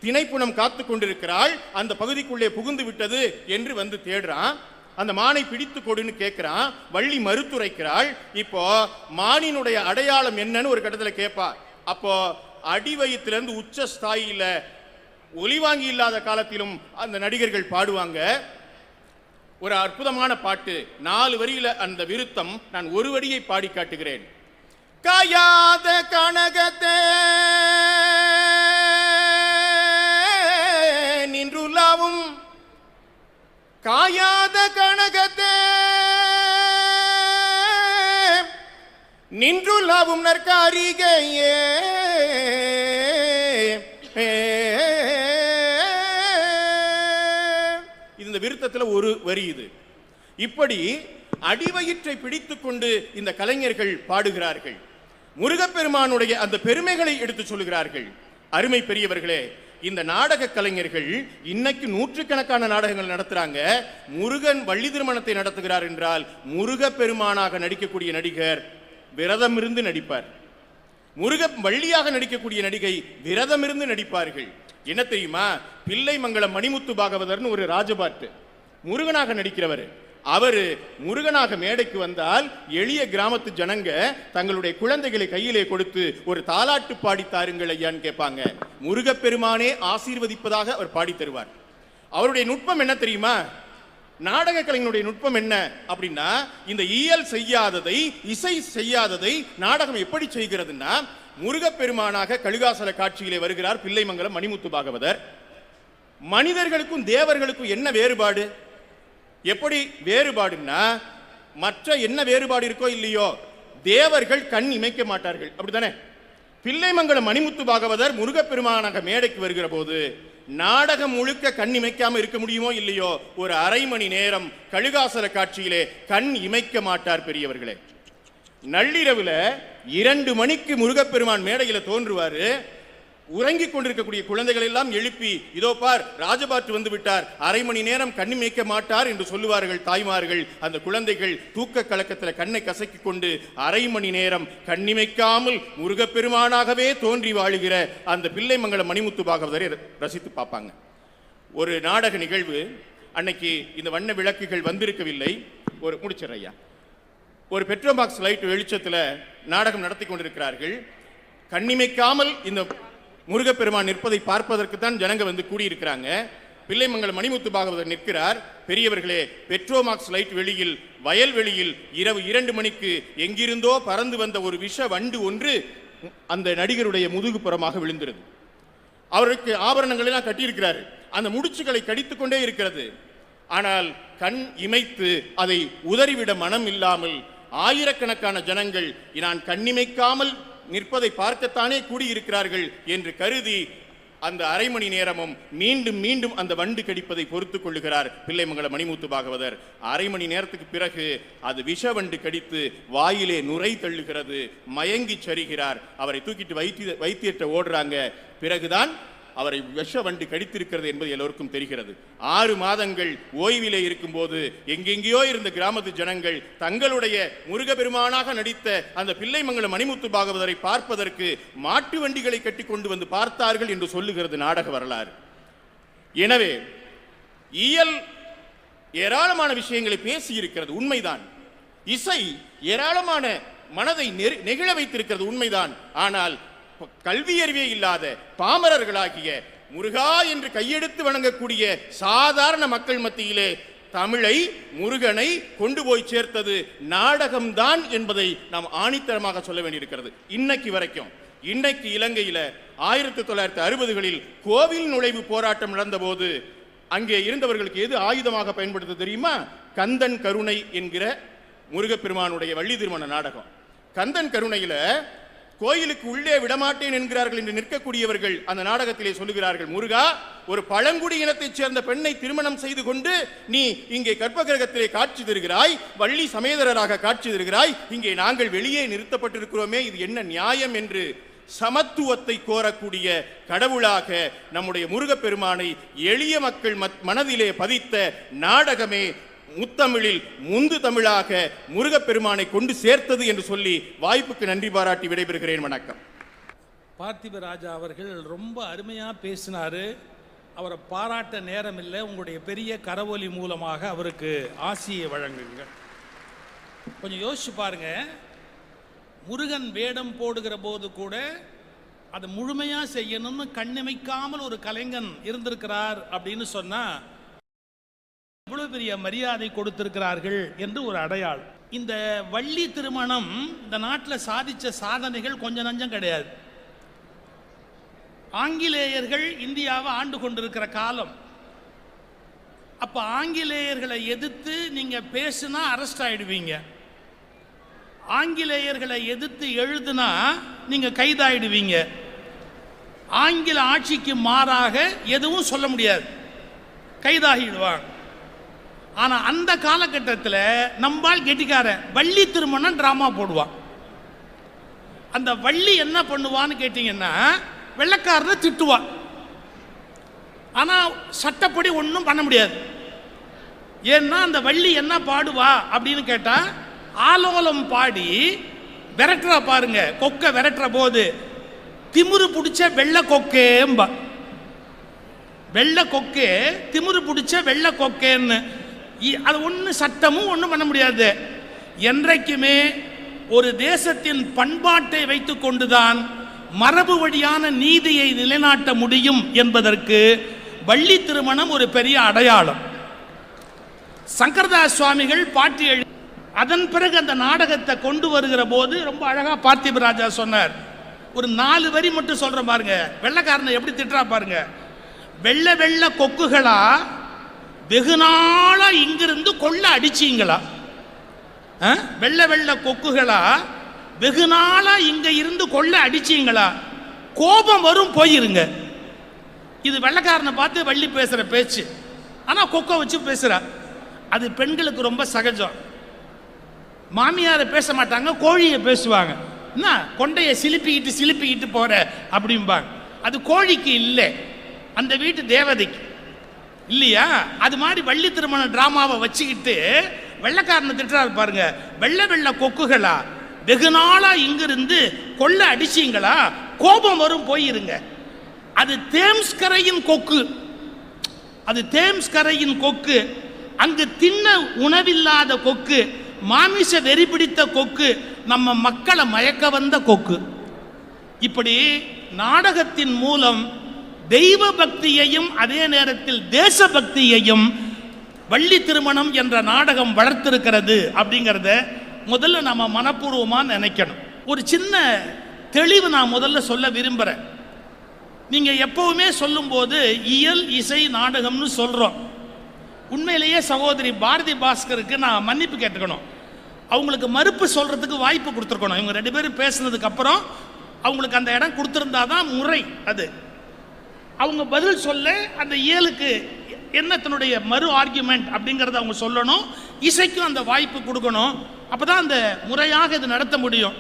திணைப்புணம் காத்து கொண்டிருக்கிறாள், அந்த பகுதிக்குள்ளே புகுந்து விட்டது என்று வந்து தேடுறான். அந்த மானை பிடித்து கொடுன்னு கேட்கிறான். வள்ளி மறுத்துரைக்கிறாள். இப்போ மானினுடைய அடையாளம் என்னன்னு ஒரு கட்டத்தில் கேட்பா. அப்போ அடி வயிற்றிலிருந்து உச்ச ஸ்தாயில ஒலிவாங்கி இல்லாத காலத்திலும் அந்த நடிகர்கள் பாடுவாங்க. ஒரு அற்புதமான பாட்டு, 4 வரியில அந்த விருத்தம். நான் ஒரு வரியை பாடி காட்டுகிறேன். காயாத கனகத்தே நின்றுலாவும், காயாத கனகத்தே நின்றுலாவும் நற்காரிகையே இந்த விருத்தத்தில் ஒரு வரி இது. இப்படி அடிவயிற்றை பிடித்துக் கொண்டு இந்த கலைஞர்கள் பாடுகிறார்கள். முருகப்பெருமானுடைய அந்த பெருமைகளை எடுத்து சொல்லுகிறார்கள். அருமை பெரியவர்களே, இந்த நாடக கலைஞர்கள் இன்னைக்கு நூற்றுக்கணக்கான நாடகங்கள் நடத்துறாங்க. முருகன் வள்ளி திருமணத்தை நடத்துகிறார் என்றால் முருகப்பெருமானாக நடிக்கக்கூடிய நடிகர் விரதமிருந்து நடிப்பார். வள்ளியாக நடிக்கக்கூடிய நடிகை விரதமிருந்து நடிப்பார்கள். என்ன தெரியுமா? பிள்ளைமங்கலம் மணிமுத்து பாகவதர்னு ஒரு ராஜபாட்டு முருகனாக நடிக்கிறவர். அவரு முருகனாக மேடைக்கு வந்தால் எளிய கிராமத்து ஜனங்க தங்களுடைய குழந்தைகளை கையிலே கொடுத்து ஒரு தாலாட்டு பாடி தாருங்கள் ஐயான்னு கேட்பாங்க. முருகப்பெருமானே ஆசீர்வதிப்பதாக அவர் பாடி தருவார். அவருடைய நுட்பம் என்ன தெரியுமா? நாடக கலைஞனுடைய நுட்பம் என்ன அப்படின்னா, இந்த இயல் செய்யாததை, இசை செய்யாததை நாடகம் எப்படி செய்கிறதுன்னா, முருகப்பெருமானாக கழுகாசல காட்சியிலே வருகிறார் பிள்ளைமங்கலம் மணிமுத்து பாகவதர். மனிதர்களுக்கும் தேவர்களுக்கும் என்ன வேறுபாடு? எப்படி வேறுபாடுன்னா, மற்ற என்ன வேறுபாடு இருக்கோ இல்லையோ, தேவர்கள் கண் இமைக்க மாட்டார்கள், அப்படித்தானே? பிள்ளைமங்கலம் மணிமுத்து பாகவதர் முருகப்பெருமானாக மேடைக்கு வருகிற போது நாடகம் முழுக்க கண் இமைக்காம இருக்க முடியுமோ இல்லையோ, ஒரு அரை மணி நேரம் கழுகாசல காட்சியிலே கண் இமைக்க மாட்டார் பெரியவர்களே. நள்ளிரவுல 2 மணிக்கு முருகப்பெருமான் மேடையில தோன்றுவாரு. உறங்கிக் கொண்டிருக்கக்கூடிய குழந்தைகள் எல்லாம் எழுப்பி, இதோ பார் ராஜபாட்டு வந்து விட்டார், அரை மணி நேரம் கண்ணி மேய்க்க மாட்டார் என்று சொல்லுவார்கள் தாய்மார்கள். அந்த குழந்தைகள் தூக்க கலக்கத்தில் கண்ணை கசக்கி கொண்டு அரை மணி நேரம் கண்ணிமைக்காமல் முருகப்பெருமானாகவே தோன்றி வாழுகிற அந்த பிள்ளைமங்கலம் மணிமுத்து பாகவதரை ரசித்து பார்ப்பாங்க. ஒரு நாடக நிகழ்வு அன்னைக்கு இந்த வண்ண விளக்குகள் வந்திருக்கவில்லை. ஒரு முடிச்சிடறையா, ஒரு பெட்ரோமாக்ஸ் லைட் வெளிச்சத்தில் நாடகம் நடத்தி கொண்டிருக்கிறார்கள். கண்ணிமைக்காமல் இந்த முருகப்பெருமான் நிற்பதை பார்ப்பதற்கு தான் ஜனங்க வந்து கூடியிருக்கிறாங்க. பிள்ளைமங்கலம் மணிமுத்து பாகவதர் நிற்கிறார். பெரியவர்களே, பெட்ரோமாக்ஸ் லைட் வெளியில் வயல்வெளியில் இரவு 2 மணிக்கு எங்கிருந்தோ பறந்து வந்த ஒரு விஷ வண்டு ஒன்று அந்த நடிகருடைய முதுகுப்புறமாக விழுந்திருது. அவருக்கு ஆபரணங்கள் எல்லாம் கட்டியிருக்கிறார். அந்த முடிச்சுகளை கடித்துக் கொண்டே இருக்கிறது. ஆனால் கண் இமைத்து அதை உதறிவிட மனம் இல்லாமல் ஆயிரக்கணக்கான ஜனங்கள் நான் கண்ணிமைக்காமல் நிற்பதை பார்க்கத்தானே கூடியிருக்கிறார்கள் என்று கருதி அந்த அரை மணி நேரமும் மீண்டும் மீண்டும் அந்த வண்டு கடிப்பதை பொறுத்துக் கொள்ளுகிறார் பிள்ளைமங்கலம் மணிமுத்து பாகவதர். அரை மணி நேரத்துக்கு பிறகு அது விஷ வண்டு கடித்து வாயிலே நுரை தள்ளுகிறது. மயங்கி சரிகிறார். அவரை தூக்கிட்டு வைத்தியத்தை ஓடுறாங்க. பிறகுதான் அவரை விஷ வண்டு கடித்திருக்கிறது என்பது எல்லோருக்கும் தெரிகிறது. 6 மாதங்கள் ஓய்விலே இருக்கும்போது எங்கெங்கேயோ இருந்த கிராமத்து ஜனங்கள் தங்களுடைய முருகப்பெருமானாக நடித்த அந்த பிள்ளைமங்கலம் மணிமுத்து பாகவதரை பார்ப்பதற்கு மாட்டு வண்டிகளை கட்டி கொண்டு வந்து பார்த்தார்கள் என்று சொல்லுகிறது நாடக வரலாறு. எனவே இயல் ஏராளமான விஷயங்களை பேசியிருக்கிறது, உண்மைதான். இசை ஏராளமான மனதை நெகிழ வைத்திருக்கிறது, உண்மைதான். ஆனால் கல்வி அறிவே இல்லாத பாமரர்களாகிய முருகா என்று கையெடுத்து வணங்கக்கூடிய சாதாரண மக்கள் மத்தியிலே தமிழை, முருகனை கொண்டு போய் சேர்த்தது நாடகம்தான் என்பதை நாம் ஆணித்தரமாக சொல்ல வேண்டியிருக்கிறது. இன்னைக்கு வரைக்கும், இன்னைக்கு இலங்கையில 1960களில் கோவில் நுழைவு போராட்டம் நடந்தபோது அங்கே இருந்தவர்களுக்கு எது ஆயுதமாக பயன்படுத்த தெரியுமா? கந்தன் கருணை என்கிற முருகப்பெருமானுடைய வள்ளி திருமண நாடகம். கந்தன் கருணையில கோயிலுக்கு உள்ளே விடமாட்டேன் என்கிறார்கள் என்று நிற்கக்கூடியவர்கள் அந்த நாடகத்திலே சொல்லுகிறார்கள், முருகா, ஒரு பழங்குடி இனத்தைச் சேர்ந்த பெண்ணை திருமணம் செய்து கொண்டு நீ இங்கே கற்பகிரகத்திலே காட்சி தருகிறாய், வள்ளி சமேதரராக காட்சி தருகிறாய், இங்கே நாங்கள் வெளியே நிறுத்தப்பட்டிருக்கிறோமே, இது என்ன நியாயம் என்று சமத்துவத்தை கோரக்கூடிய கடவுளாக நம்முடைய முருகப்பெருமானை எளிய மக்கள் மனதிலே பதித்த நாடகமே முத்தமிழில் முந்து தமிழாக முருகப்பெருமானை கொண்டு சேர்த்தது என்று சொல்லி வாய்ப்புக்கு நன்றி பாராட்டி விடைபெறுகிறேன். வணக்கம். பார்த்திப ராஜா அவர்கள் ரொம்ப அருமையாக பேசினார். அவரை பாராட்ட நேரம் இல்லை. உங்களுடைய பெரிய கரவொலி மூலமாக அவருக்கு ஆசியை வழங்குங்கள். கொஞ்சம் யோசிச்சு பாருங்க. முருகன் வேடம் போடுகிற போது கூட அதை முழுமையாக செய்யணும்னு கண்ணிமைக்காமல் ஒரு கலைஞன் இருந்திருக்கிறார் அப்படின்னு சொன்னால் இவ்வளவு பெரிய மரியாதை கொடுத்திருக்கிறார்கள் என்று ஒரு அடையாளம். இந்த வள்ளி திருமணம் இந்த நாட்டில் சாதிச்ச சாதனைகள் கொஞ்சம் நஞ்சம் கிடையாது. ஆங்கிலேயர்கள் இந்தியாவை ஆண்டு கொண்டிருக்கிற காலம். அப்ப ஆங்கிலேயர்களை எதிர்த்து நீங்க பேசுனா அரெஸ்ட் ஆயிடுவீங்க. ஆங்கிலேயர்களை எதிர்த்து எழுதுனா நீங்க கைதாயிடுவீங்க. ஆங்கில ஆட்சிக்கு மாறாக எதுவும் சொல்ல முடியாது, கைதாகிடுவாங்க. ஆனா அந்த காலகட்டத்தில் நம்மால் கெட்டிக்காரன் வள்ளி திருமணம் டிராமா போடுவான். அந்த வள்ளி என்ன பண்ணுவான்னு கேட்டீங்கன்னா வெள்ளைக்காரனை திட்டுவான். ஆனா சட்டப்படி ஒன்றும் பண்ண முடியாது. ஏன்னா அந்த வள்ளி என்ன பாடுவா அப்படின்னு கேட்டா ஆலோலம் பாடி விரட்டுறா பாருங்க. கொக்க விரட்டுற போது திமுரு பிடிச்ச வெள்ளை கொக்கேம்பா. வெள்ளை கொக்கே திமுரு பிடிச்ச வெள்ளை கொக்கேன்னு. அது ஒன்றும் சட்டமும் ஒன்றும் பண்ண முடியாது. என்றைக்குமே ஒரு தேசத்தின் பண்பாட்டை வைத்துக் கொண்டுதான் மரபு வழியான நீதியை நிலைநாட்ட முடியும் என்பதற்கு வள்ளி திருமணம் ஒரு பெரிய அடையாளம். சங்கரதாஸ் சுவாமிகள் பாட்டி எழுதி அதன் பிறகு அந்த நாடகத்தை கொண்டு வருகிற போது ரொம்ப அழகா பார்த்திப ராஜா சொன்னார். ஒரு 4 வரி மட்டும் சொல்ற பாருங்க. வெள்ளைக்காரனை எப்படி திட்டுறா பாருங்க. வெள்ளை வெள்ளை கொக்குகளா வெகு நாளா இங்கிருந்து கொள்ள அடிச்சீங்களா? வெள்ளை வெள்ளை கொக்குகளா வெகு நாளா இங்க இருந்து கொள்ள அடிச்சீங்களா? கோபம் வரும், போயிருங்க. இது வெள்ளைக்காரனை பார்த்து வள்ளி பேசுற பேச்சு. ஆனா கொக்க வச்சு பேசுறா. அது பெண்களுக்கு ரொம்ப சகஜம். மாமியாரை பேச மாட்டாங்க, கோழியை பேசுவாங்க. என்ன கொண்டைய சிலிப்பிக்கிட்டு போற அப்படிம்பாங்க. அது கோழிக்கு இல்லை, அந்த வீட்டு தேவதைக்கு இல்லையா? அது மாதிரி வள்ளி திருமண டிராமாவை வச்சுக்கிட்டு வெள்ளைக்காரனை திட்டுறாரு பாருங்க. வெள்ளை வெள்ளை கொக்குகளா வெகு நாளா இங்கிருந்து கொள்ள அடிச்சீங்களா? கோபம் வரும், போயிருங்க. அது தேம்ஸ் கரையின் கொக்கு. அது தேம்ஸ் கரையின் கொக்கு. அங்கு தின்ன உணவில்லாத கொக்கு மாமிச வெறி பிடித்த கொக்கு, நம்ம மக்களை மயக்க வந்த கொக்கு. இப்படி நாடகத்தின் மூலம் தெய்வ பக்தியையும் அதே நேரத்தில் தேசபக்தியையும் வள்ளி திருமணம் என்ற நாடகம் வளர்த்திருக்கிறது அப்படிங்கிறத முதல்ல நம்ம மனப்பூர்வமா நினைக்கணும். ஒரு சின்ன தெளிவு நான் முதல்ல சொல்ல விரும்புகிறேன். நீங்க எப்பவுமே சொல்லும்போது இயல் இசை நாடகம்னு சொல்றோம். உண்மையிலேயே சகோதரி பாரதி பாஸ்கருக்கு நான் மன்னிப்பு கேட்டுக்கணும். அவங்களுக்கு மறுப்பு சொல்றதுக்கு வாய்ப்பு கொடுத்துருக்கணும். இவங்க 2 பேரும் பேசுனதுக்கு அப்புறம் அவங்களுக்கு அந்த இடம் கொடுத்துருந்தாதான் முறை. அது அவங்க பதில் சொல்ல அந்த இயலுக்கு என்ன தன்னுடைய மறு ஆர்கியூமெண்ட் அப்படிங்கிறத அவங்க சொல்லணும். இசைக்கும் அந்த வாய்ப்பு கொடுக்கணும். அப்பதான் அந்த முறையாக இது நடத்த முடியும்.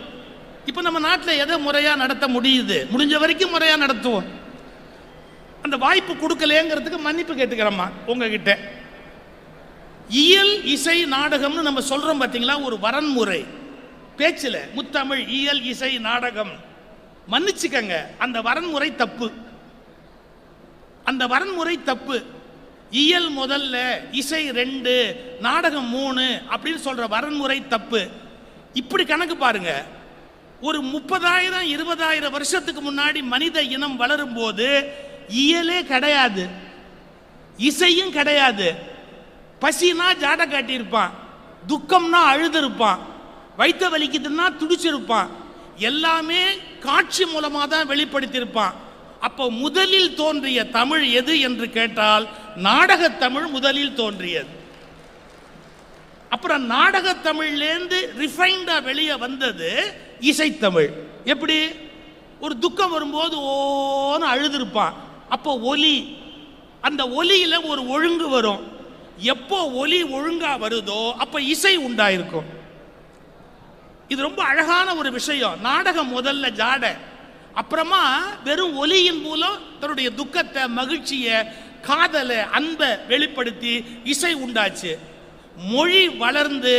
இப்போ நம்ம நாட்டில் எதை முறையாக நடத்த முடியுது, முடிஞ்ச வரைக்கும் முறையாக நடத்துவோம். அந்த வாய்ப்பு கொடுக்கலேங்கிறதுக்கு மன்னிப்பு கேட்டுக்கிறோம்மா உங்ககிட்ட. இயல் இசை நாடகம்னு நம்ம சொல்றோம் பார்த்தீங்களா, ஒரு வரன்முறை பேச்சில் முத்தமிழ் இயல் இசை நாடகம். மன்னிச்சுக்கங்க, அந்த வரன்முறை தப்பு. அந்த வரன்முறை தப்பு. இயல் முதல்ல, இசை 2, நாடகம் 3 அப்படின்னு சொல்ற வரன்முறை தப்பு. இப்படி கணக்கு பாருங்க. ஒரு 30,000 20,000 வருஷத்துக்கு முன்னாடி மனித இனம் வளரும் போது இயலே கிடையாது, இசையும் கிடையாது. பசினா ஜாட காட்டியிருப்பான், துக்கம்னா அழுதுருப்பான், வைத்த வலிக்குதுன்னா துடிச்சிருப்பான். எல்லாமே காட்சி மூலமா தான் வெளிப்படுத்தியிருப்பான். அப்போ முதலில் தோன்றிய தமிழ் எது என்று கேட்டால் நாடக தமிழ் முதலில் தோன்றியது. அப்புறம் நாடக தமிழ்லேருந்து ரிஃபைண்டா வெளியே வந்தது இசைத்தமிழ். எப்படி? ஒரு துக்கம் வரும்போது ஓன்னு அழுதுருப்பான், அப்போ ஒலி, அந்த ஒலியில ஒரு ஒழுங்கு வரும். எப்போ ஒலி ஒழுங்கா வருதோ அப்ப இசை உண்டாயிருக்கும். இது ரொம்ப அழகான ஒரு விஷயம். நாடகம் முதல்ல ஜாட, அப்புறமா வெறும் ஒலியின் மூலம் தன்னுடைய துக்கத்தை, மகிழ்ச்சியை, காதலை, அன்பை வெளிப்படுத்தி இசை உண்டாச்சு. மொழி வளர்ந்து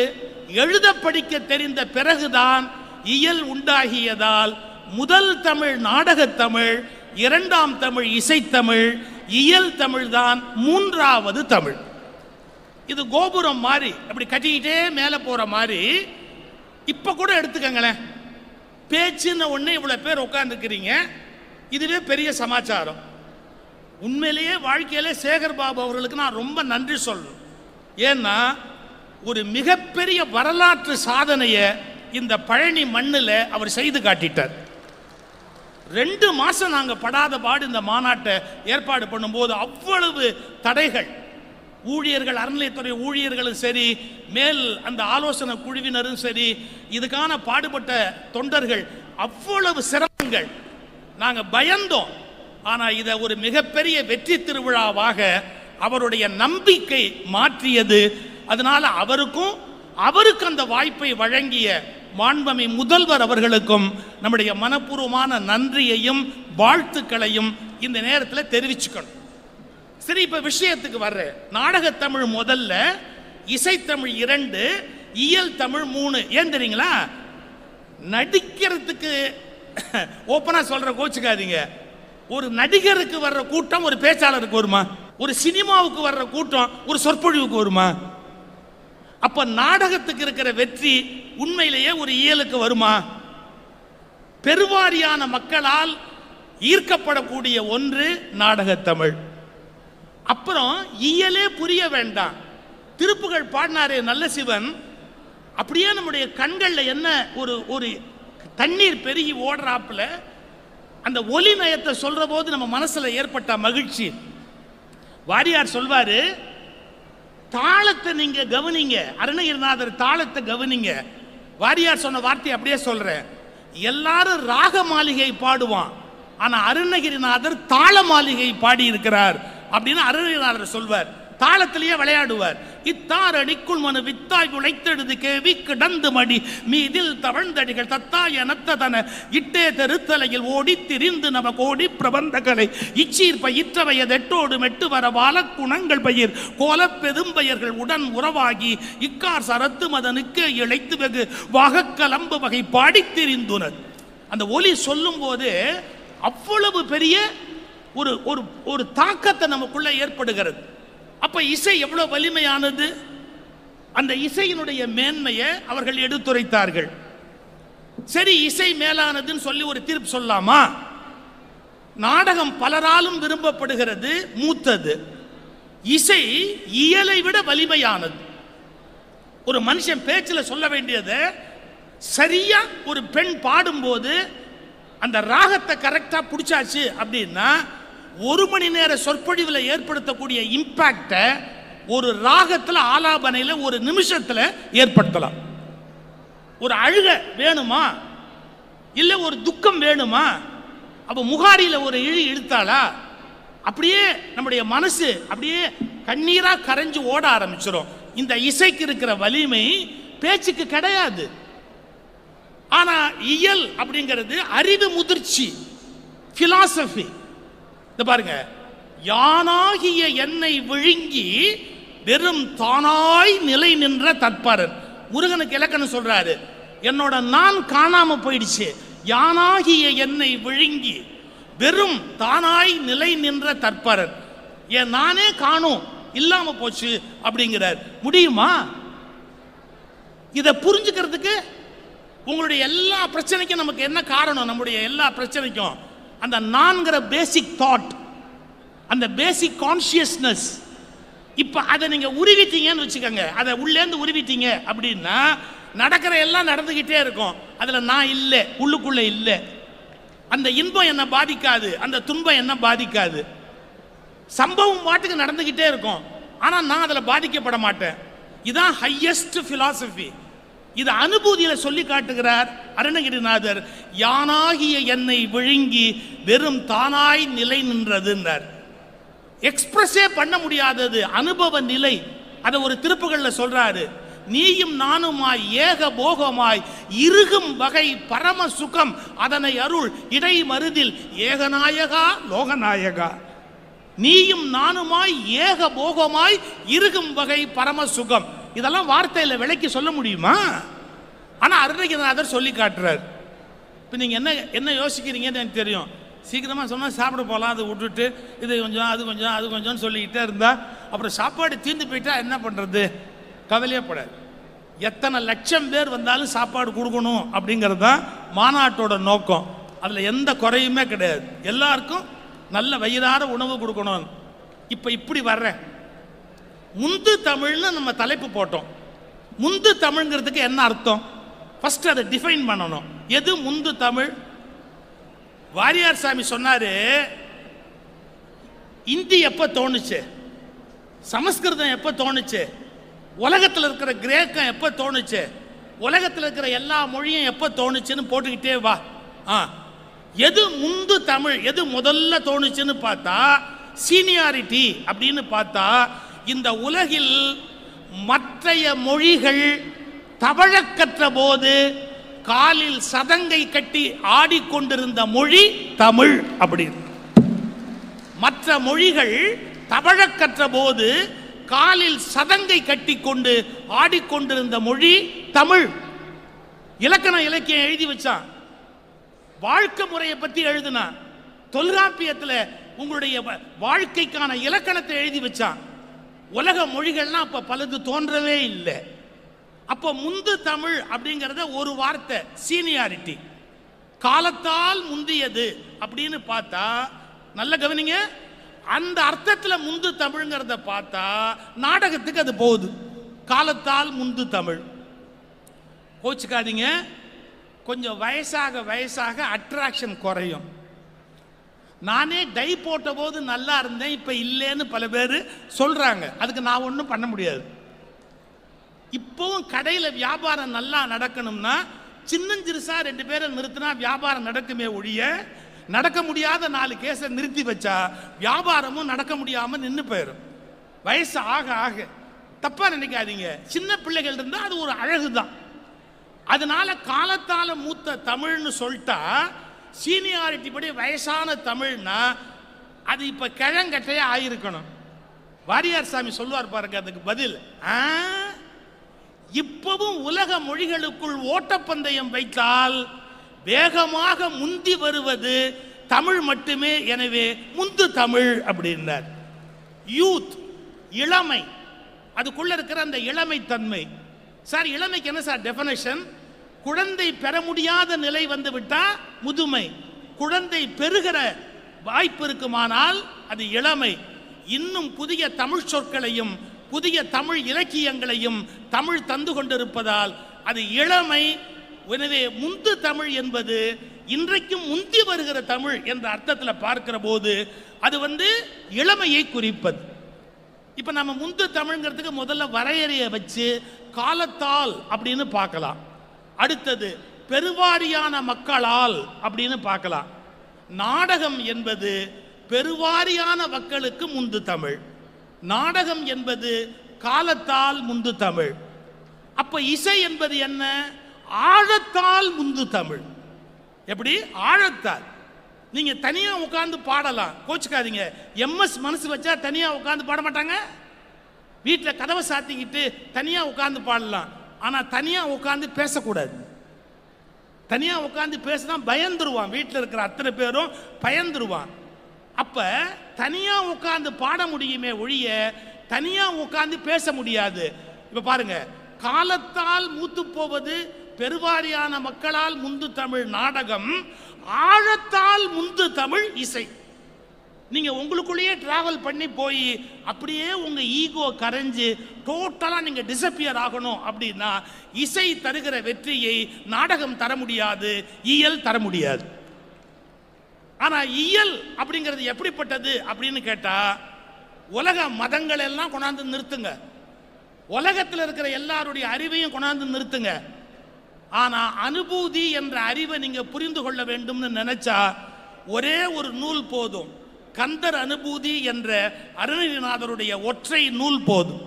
எழுத படிக்க தெரிந்த பிறகுதான் இயல் உண்டாகியதால் முதல் தமிழ் நாடகத் தமிழ், 2ஆம் தமிழ் இசைத்தமிழ், இயல் தமிழ் தான் 3வது தமிழ். இது கோபுரம் மாதிரி அப்படி கட்டிக்கிட்டே மேலே போற மாதிரி. இப்ப கூட எடுத்துக்கங்களேன், பேச்சுன்னு ஒண்ணு இவ்வளவு பேர் உட்கார்ந்துக்கிறீங்க, இதுவே பெரிய சமாச்சாரம். உண்மையிலேயே வாழ்க்கையில சேகர் பாபு அவர்களுக்கு நான் ரொம்ப நன்றி சொல்லணும். ஏன்னா ஒரு மிகப்பெரிய வரலாற்று சாதனையை இந்த பழனி மண்ணில் அவர் செய்து காட்டிட்டார். 2 மாசம் நாங்க படாத பாடு இந்த மாநாட்டை ஏற்பாடு பண்ணும்போது அவ்வளவு தடைகள். ஊழியர்கள், அறநிலையத்துறை ஊழியர்களும் சரி, மேல் அந்த ஆலோசனை குழுவினரும் சரி, இதுக்கான பாடுபட்ட தொண்டர்கள், அவ்வளவு சிரமங்கள். நாங்க பயந்தோம். ஆனா இதை ஒரு மிகப்பெரிய வெற்றி திருவிழாவாக அவருடைய நம்பிக்கை மாற்றியது. அதனால அவருக்கு அந்த வாய்ப்பை வழங்கிய மாண்புமை முதல்வர் அவர்களுக்கும் நம்முடைய மனப்பூர்வமான நன்றியையும் வாழ்த்துக்களையும் இந்த நேரத்தில் தெரிவிச்சுக்கணும். சரி, இப்ப விஷயத்துக்கு வர்ற. நாடகத்தமிழ் முதல்ல, இசைத்தமிழ் 2, இயல் தமிழ் 3. ஏன் தெரியுங்களா? நடிக்கிறதுக்கு ஓப்பனா சொல்ற, கோச்சுக்காதீங்க, ஒரு நடிகருக்கு வர்ற கூட்டம் ஒரு பேச்சாளருக்கு வருமா? ஒரு சினிமாவுக்கு வர்ற கூட்டம் ஒரு சொற்பொழிவுக்கு வருமா? அப்ப நாடகத்துக்கு இருக்கிற வெற்றி உண்மையிலேயே ஒரு இயலுக்கு வருமா? பெருவாரியான மக்களால் ஈர்க்கப்படக்கூடிய ஒன்று நாடகத்தமிழ். அப்புறம் இயலே புரிய வேண்டாம். திருப்புகழ் பாடினாரே நல்ல சிவன், அப்படியே நம்முடைய கண்கள்ல என்ன ஒரு தண்ணீர் பெருகி ஓடுறாப்புல அந்த ஒலி நயத்தை சொல்ற போது நம்ம மனசுல ஏற்பட்ட மகிழ்ச்சி. வாரியார் சொல்வாரு, தாளத்தை நீங்க கவனிங்க, அருணகிரிநாதர் தாளத்தை கவனிங்க. வாரியார் சொன்ன வார்த்தை அப்படியே சொல்றேன். எல்லாரும் ராக மாளிகை பாடுவான், ஆனா அருணகிரிநாதர் தாள மாளிகை பாடி இருக்கிறார் அப்படின்னு அருணகிரிநாதர் சொல்வார். தாளத்திலேயே விளையாடுவார். இத்தாரடிக்குள் மனு வித்தாய் உழைத்தெடுது கேவி கிடந்து மடி மீதில் தவழ்ந்தடிகள் தத்தாய நத்ததன இட்டே தெருத்தலையில் ஓடி திரிந்து நம கோடி பிரபந்த கலை இச்சீர் பயிற்றவையதெட்டோடு மெட்டு வர வாழக்குணங்கள் பயிர் கோலப் பெரும்பெயர்கள் உடன் உறவாகி இக்கார் சரத்து மதனுக்கு இழைத்து வெகு வாகக்கலம்பு வகை பாடித்திரிந்துனர். அந்த ஒலி சொல்லும் போது அவ்வளவு பெரிய ஒரு தாக்கத்தை நமக்குள்ள ஏற்படுகிறது. அப்ப இசை எவ்வளவு வலிமையானது. அந்த இசையினுடைய மேன்மையை அவர்கள் எடுத்துரைத்தார்கள். சரி, இசை மேலானதுன்னு சொல்லி ஒரு தீர்ப்பு சொல்லலாமா? நாடகம் பலராலும் விரும்பப்படுகிறது, மூத்தது. இசை இயலை விட வலிமையானது. ஒரு மனுஷன் பேச்சில் சொல்ல வேண்டியது சரியா ஒரு பெண் பாடும்போது அந்த ராகத்தை கரெக்டா பிடிச்சாச்சு அப்படின்னா 1 மணி நேர சொற்பொழிவில் ஏற்படுத்தக்கூடிய இம்பாக்டை ஒரு ராகத்தில் ஆலாபனையில் 1 நிமிஷத்தில் ஏற்படுத்தலாம். ஒரு அழுக வேணுமா, இல்லை ஒரு துக்கம் வேணுமா, அப்போ முகாரியில் ஒரு இழுத்தாளா, அப்படியே நம்முடைய மனசு அப்படியே கண்ணீராக கரைஞ்சு ஓட ஆரம்பிச்சிடும். இந்த இசைக்கு இருக்கிற வலிமை பேச்சுக்கு கிடையாது. ஆனா இயல் அப்படிங்கிறது அறிவு முதிர்ச்சி, பிலாசபி. இந்த பாருங்க, யானாகிய என்னை விழுங்கி வெறும் தானாய் நிலை நின்ற தற்பரன். முருகனுக்கு இலக்கணம் சொல்றாரு, என்னோட நான் காணாம போயிடுச்சு, யானாகிய என்னை விழுங்கி வெறும் தானாய் நிலை நின்ற தற்பரன். என் நானே காணும், இல்லாம போச்சு அப்படிங்கிறார். முடியுமா? இதை புரிஞ்சுக்கிறதுக்கு உங்களுடைய எல்லா பிரச்சனைக்கும் நமக்கு என்ன காரணம்? நம்முடைய எல்லா பிரச்சனைக்கும் அந்த நான்கிற பேசிக் தாட், அந்த பேசிக் கான்சியஸ்னஸ். இப்போ அதை நீங்க உருவிட்டீங்கன்னு வச்சுக்கோங்க, அதை உள்ளேந்து உருவிட்டீங்க அப்படின்னா நடக்கிற எல்லாம் நடந்துகிட்டே இருக்கும். அதுல நான் இல்லை, உள்ளுக்குள்ள இல்லை. அந்த இன்பம் என்ன பாதிக்காது, அந்த துன்பம் என்ன பாதிக்காது. சம்பவம் பாட்டுக்கு நடந்துகிட்டே இருக்கும், ஆனா நான் அதில் பாதிக்கப்பட மாட்டேன். இதுதான் ஹையஸ்ட் பிலாசபி. இது அனுபூதியில சொல்லி காட்டுகிறார் அருணகிரிநாதர். யானாகிய என்னை விழுங்கி வெறும் தானாய் நிலை நின்றதுன்றார். எக்ஸ்பிரஸே பண்ண முடியாதது அனுபவ நிலை. அதை ஒரு திருப்புகள்ல சொல்றாரு, நீயும் நானுமாய் ஏக போகமாய் இருகும் வகை பரம சுகம் அதனை அருள் இடை மருதில் ஏகநாயகா லோகநாயகா. நீயும் நானுமாய் ஏக போகமாய் இருகும் வகை பரம சுகம். இதெல்லாம் வார்த்தையில விலைக்கு சொல்ல முடியுமா? ஆனா அருணகிரிநாதர் சொல்லி காட்டுறார். இப்போ நீங்க என்ன யோசிக்கிறீங்கன்னு எனக்கு தெரியும். சீக்கிரமா சொன்னா சாப்பிட போகலாம், அதை விட்டுட்டு இது கொஞ்சம் அது கொஞ்சம் அது கொஞ்சம் சொல்லிக்கிட்டே இருந்தா அப்புறம் சாப்பாடு தீர்ந்து போயிட்டா என்ன பண்றது? கவலையே படாது. எத்தனை லட்சம் பேர் வந்தாலும் சாப்பாடு கொடுக்கணும் அப்படிங்கிறது தான் மாநாட்டோட நோக்கம். அதுல எந்த குறையுமே கிடையாது. எல்லாருக்கும் நல்ல வயிறார உணவு கொடுக்கணும். இப்ப இப்படி வர்றேன், முந்து தமிழ்னு நம்ம தலைப்பு போட்டோம். முந்து தமிழ்ங்கிறதுக்கு என்ன அர்த்தம்? ஃபர்ஸ்ட் அதை டிஃபைன் பண்ணணும். எது முந்து தமிழ்? வாரியார் சாமி சொன்னாரு, இந்தி எப்ப தோணுச்சு, சமஸ்கிருதம் எப்ப தோணுச்சு, உலகத்தில் இருக்கிற கிரேக்கம் எப்ப தோணுச்சு, உலகத்தில் இருக்கிற எல்லா மொழியும் எப்ப தோணுச்சுன்னு போட்டுக்கிட்டே வா. எது முந்து தமிழ், எது முதல்ல தோணுச்சுன்னு பார்த்தா சீனியாரிட்டி அப்படின்னு பார்த்தா இந்த உலகில் மற்றைய மொழிகள் தவழக்கற்ற போது காலில் சதங்கை கட்டி ஆடிக்கொண்டிருந்த மொழி தமிழ் அப்படின்னு. மற்ற மொழிகள் தவழக்கற்ற போது காலில் சதங்கை கட்டி கொண்டு ஆடிக்கொண்டிருந்த மொழி தமிழ். இலக்கண இலக்கியம் எழுதி வச்சான், வாழ்க்கை முறையை பற்றி எழுதுனா, தொல்காப்பியத்தில் உங்களுடைய வாழ்க்கைக்கான இலக்கணத்தை எழுதி வச்சான். உலக மொழிகள்லாம் அப்ப பலது தோன்றவே இல்லை. அப்போ முந்து தமிழ் அப்படிங்கிறத ஒரு வார்த்தை சீனியாரிட்டி, காலத்தால் முந்தியது அப்படின்னு பார்த்தா, நல்ல கவனிங்க, அந்த அர்த்தத்தில் முந்து தமிழ்ங்கிறத பார்த்தா நாடகத்துக்கு அது போகுது. காலத்தால் முந்து தமிழ். கோச்சுக்காதீங்க, கொஞ்சம் வயசாக வயசாக அட்ராக்ஷன் குறையும். நானே டை போட்ட போது நல்லா இருந்தேன், இப்ப இல்லைன்னு பல பேர் சொல்றாங்க. அதுக்கு நான் ஒன்றும் பண்ண முடியாது. இப்போவும் கடையில் வியாபாரம் நல்லா நடக்கணும்னா சின்னஞ்சிறுசா 2 பேரை நிறுத்தினா வியாபாரம் நடக்குமே ஒழிய, நடக்க முடியாத 4 கேஸை நிறுத்தி வச்சா வியாபாரமும் நடக்க முடியாம நின்று போயிடும். வயசு ஆக ஆக தப்பா நினைக்காதீங்க, சின்ன பிள்ளைகள் இருந்தா அது ஒரு அழகுதான். அதனால காலத்தால மூத்த தமிழ்னு சொல்லிட்டா, சீனியாரிட்டி படி வயசான தமிழ்னா அது இப்ப கிழங்கட்டையா ஆயிருக்கணும். வாரியார் சாமி சொல்லுவார் பாருங்க அதுக்கு பதில், இப்பவும் உலக மொழிகளுக்குள் ஓட்டப்பந்தயம் வைத்தால் வேகமாக முந்தி வருவது தமிழ் மட்டுமே. எனவே முந்து தமிழ் அப்படின்னார். யூத், இளமை, அதுக்குள்ள இருக்கிற அந்த இளமைத்தன்மை. சார் இளமைக்கு என்ன சார் டெஃபினேஷன்? குழந்தை பெற முடியாத நிலை வந்து விட்டா முதுமை, குழந்தை பெறுகிற வாய்ப்பு இருக்குமானால் அது இளமை. இன்னும் புதிய தமிழ் சொற்களையும் புதிய தமிழ் இலக்கியங்களையும் தமிழ் தந்து கொண்டிருப்பதால் அது இளமை. எனவே முந்து தமிழ் என்பது இன்றைக்கும் முந்தி வருகிற தமிழ் என்ற அர்த்தத்தில் பார்க்கிற போது அது இளமையை குறிப்பது. இப்ப நம்ம முந்து தமிழ்ங்கிறதுக்கு முதல்ல வரையறையை வச்சு காலத்தால் அப்படின்னு பார்க்கலாம். அடுத்தது பெருவாரியான மக்களால் அப்படின்னு பார்க்கலாம். நாடகம் என்பது பெருவாரியான மக்களுக்கு முந்து தமிழ், நாடகம் என்பது காலத்தால் முந்து தமிழ். அப்ப இசை என்பது என்ன? ஆழத்தால் முந்து தமிழ். எப்படி? ஆழத்தால். நீங்க தனியா உட்கார்ந்து பாடலாம், கோச்சுக்காதீங்க. எம்எஸ் மனசு வச்சா தனியா உட்கார்ந்து பாட மாட்டாங்க. வீட்டில் கதவை சாத்திக்கிட்டு தனியா உட்கார்ந்து பாடலாம். ஆனா தனியா உட்கார்ந்து பேசக்கூடாது. தனியா உட்கார்ந்து பேசினா பயந்துருவான், வீட்டில் இருக்கிற அத்தனை பேரும் பயந்துருவான். அப்ப தனியா உட்கார்ந்து பாட முடியுமே ஒழிய தனியா உட்கார்ந்து பேச முடியாது. இப்ப பாருங்க, காலத்தால் மூத்து போவது பெருவாரியான மக்களால் முந்து தமிழ் நாடகம், ஆழத்தால் முந்து தமிழ் இசை. நீங்க உங்களுக்குள்ளேயே டிராவல் பண்ணி போய் அப்படியே உங்க ஈகோ கரைஞ்சு டோட்டலா நீங்க டிசப்பியர் ஆகணும் அப்படின்னா இசை தருகிற வெற்றியை நாடகம் தர முடியாது, இயல் தர முடியாது. ஆனா இயல் அப்படிங்கிறது எப்படிப்பட்டது அப்படின்னு கேட்டா, உலக மதங்கள் எல்லாம் கொண்டாந்து நிறுத்துங்க, உலகத்தில் இருக்கிற எல்லாருடைய அறிவையும் கொண்டாந்து நிறுத்துங்க. ஆனா அனுபூதி என்ற அறிவை நீங்க புரிந்து கொள்ள வேண்டும்னு நினைச்சா ஒரே ஒரு நூல் போதும். கந்தர் அனுபூதி என்ற அருணகிரிநாதருடைய ஒற்றை நூல் போதும்.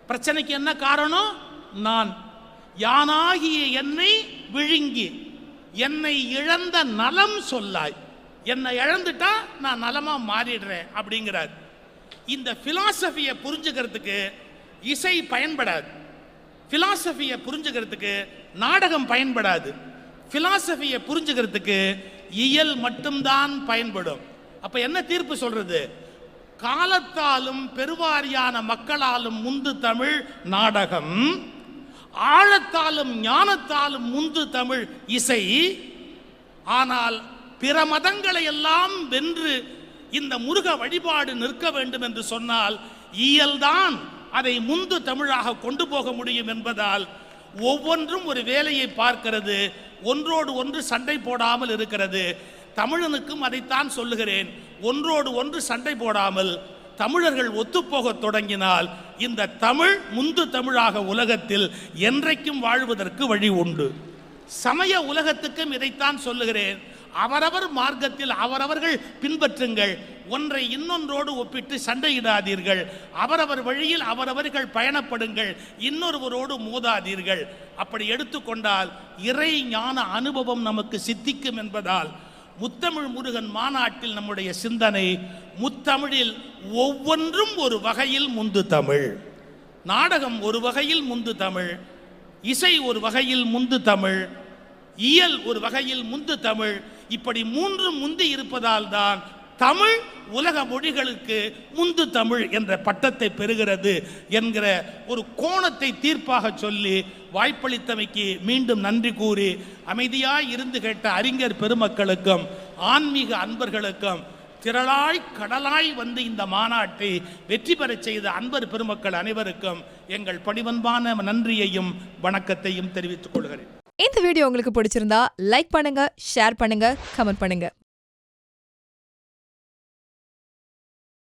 பிரச்சனைக்கு என்ன காரணம்? நான் யானாகிய என்னை விழுங்கி என்னை இழந்த நலம் சொல்லாய். என்னை இழந்துட்டா நான் நலமா மாறிடுறேன் அப்படிங்கிறார். இந்த பிலாசபியை புரிஞ்சுக்கிறதுக்கு இசை பயன்படாது, பிலாசபியை புரிஞ்சுக்கிறதுக்கு நாடகம் பயன்படாது, பிலாசபியை புரிஞ்சுக்கிறதுக்கு இயல் மட்டும்தான் பயன்படும். அப்ப என்ன தீர்ப்பு சொல்றது? காலத்தாலும் பெருவாரியான மக்களாலும் முந்து தமிழ் நாடகம், ஆழத்தாலும் ஞானத்தாலும் முந்து தமிழ் இசை. ஆனால் பிற மதங்களை எல்லாம் வென்று இந்த முருக வழிபாடு நிற்க வேண்டும் என்று சொன்னால் இயல்தான் அதை முந்து தமிழாக கொண்டு போக முடியும் என்பதால் ஒவ்வொன்றும் ஒரு வேலையை பார்க்கிறது, ஒன்றோடு ஒன்று சண்டை போடாமல் இருக்கிறது. தமிழனுக்கும் அதைத்தான் சொல்லுகிறேன், ஒன்றோடு ஒன்று சண்டை போடாமல் தமிழர்கள் ஒத்துப்போக தொடங்கினால் இந்த தமிழ் முந்து தமிழாக உலகத்தில் என்றைக்கும் வாழ்வதற்கு வழி உண்டு. சமய உலகத்துக்கும் இதைத்தான் சொல்லுகிறேன், அவரவர் மார்க்கத்தில் அவரவர்கள் பின்பற்றுங்கள், ஒன்றை இன்னொன்றோடு ஒப்பிட்டு சண்டையிடாதீர்கள், அவரவர் வழியில் அவரவர்கள் பயணப்படுங்கள், இன்னொருவரோடு மோதாதீர்கள். அப்படி எடுத்துக்கொண்டால் இறை ஞான அனுபவம் நமக்கு சித்திக்கும் என்பதால் முத்தமிழ் முருகன் மாநாட்டில் நம்முடைய சிந்தனை முத்தமிழில் ஒவ்வொன்றும் ஒரு வகையில் முந்து தமிழ். நாடகம் ஒரு வகையில் முந்து தமிழ், இசை ஒரு வகையில் முந்து தமிழ், இயல் ஒரு வகையில் முந்து தமிழ். இப்படி மூன்று முந்தி இருப்பதால் தான் தமிழ் உலக மொழிகளுக்கு முந்து தமிழ் என்ற பட்டத்தை பெறுகிறது என்கிற ஒரு கோணத்தை தீர்ப்பாக சொல்லி வாய்ப்பளித்தமைக்கு மீண்டும் நன்றி கூறி அமைதியாய் இருந்து கேட்ட அறிஞர் பெருமக்களுக்கும் ஆன்மீக அன்பர்களுக்கும் திரளாய் கடலாய் வந்து இந்த மாநாட்டை வெற்றி பெறச் செய்த அன்பர் பெருமக்கள் அனைவருக்கும் எங்கள் பணிவன்பான நன்றியையும் வணக்கத்தையும் தெரிவித்துக் கொள்கிறேன். இந்த வீடியோ உங்களுக்கு பிடிச்சிருந்தா லைக் பண்ணுங்க, ஷேர் பண்ணுங்க, கமெண்ட் பண்ணுங்க.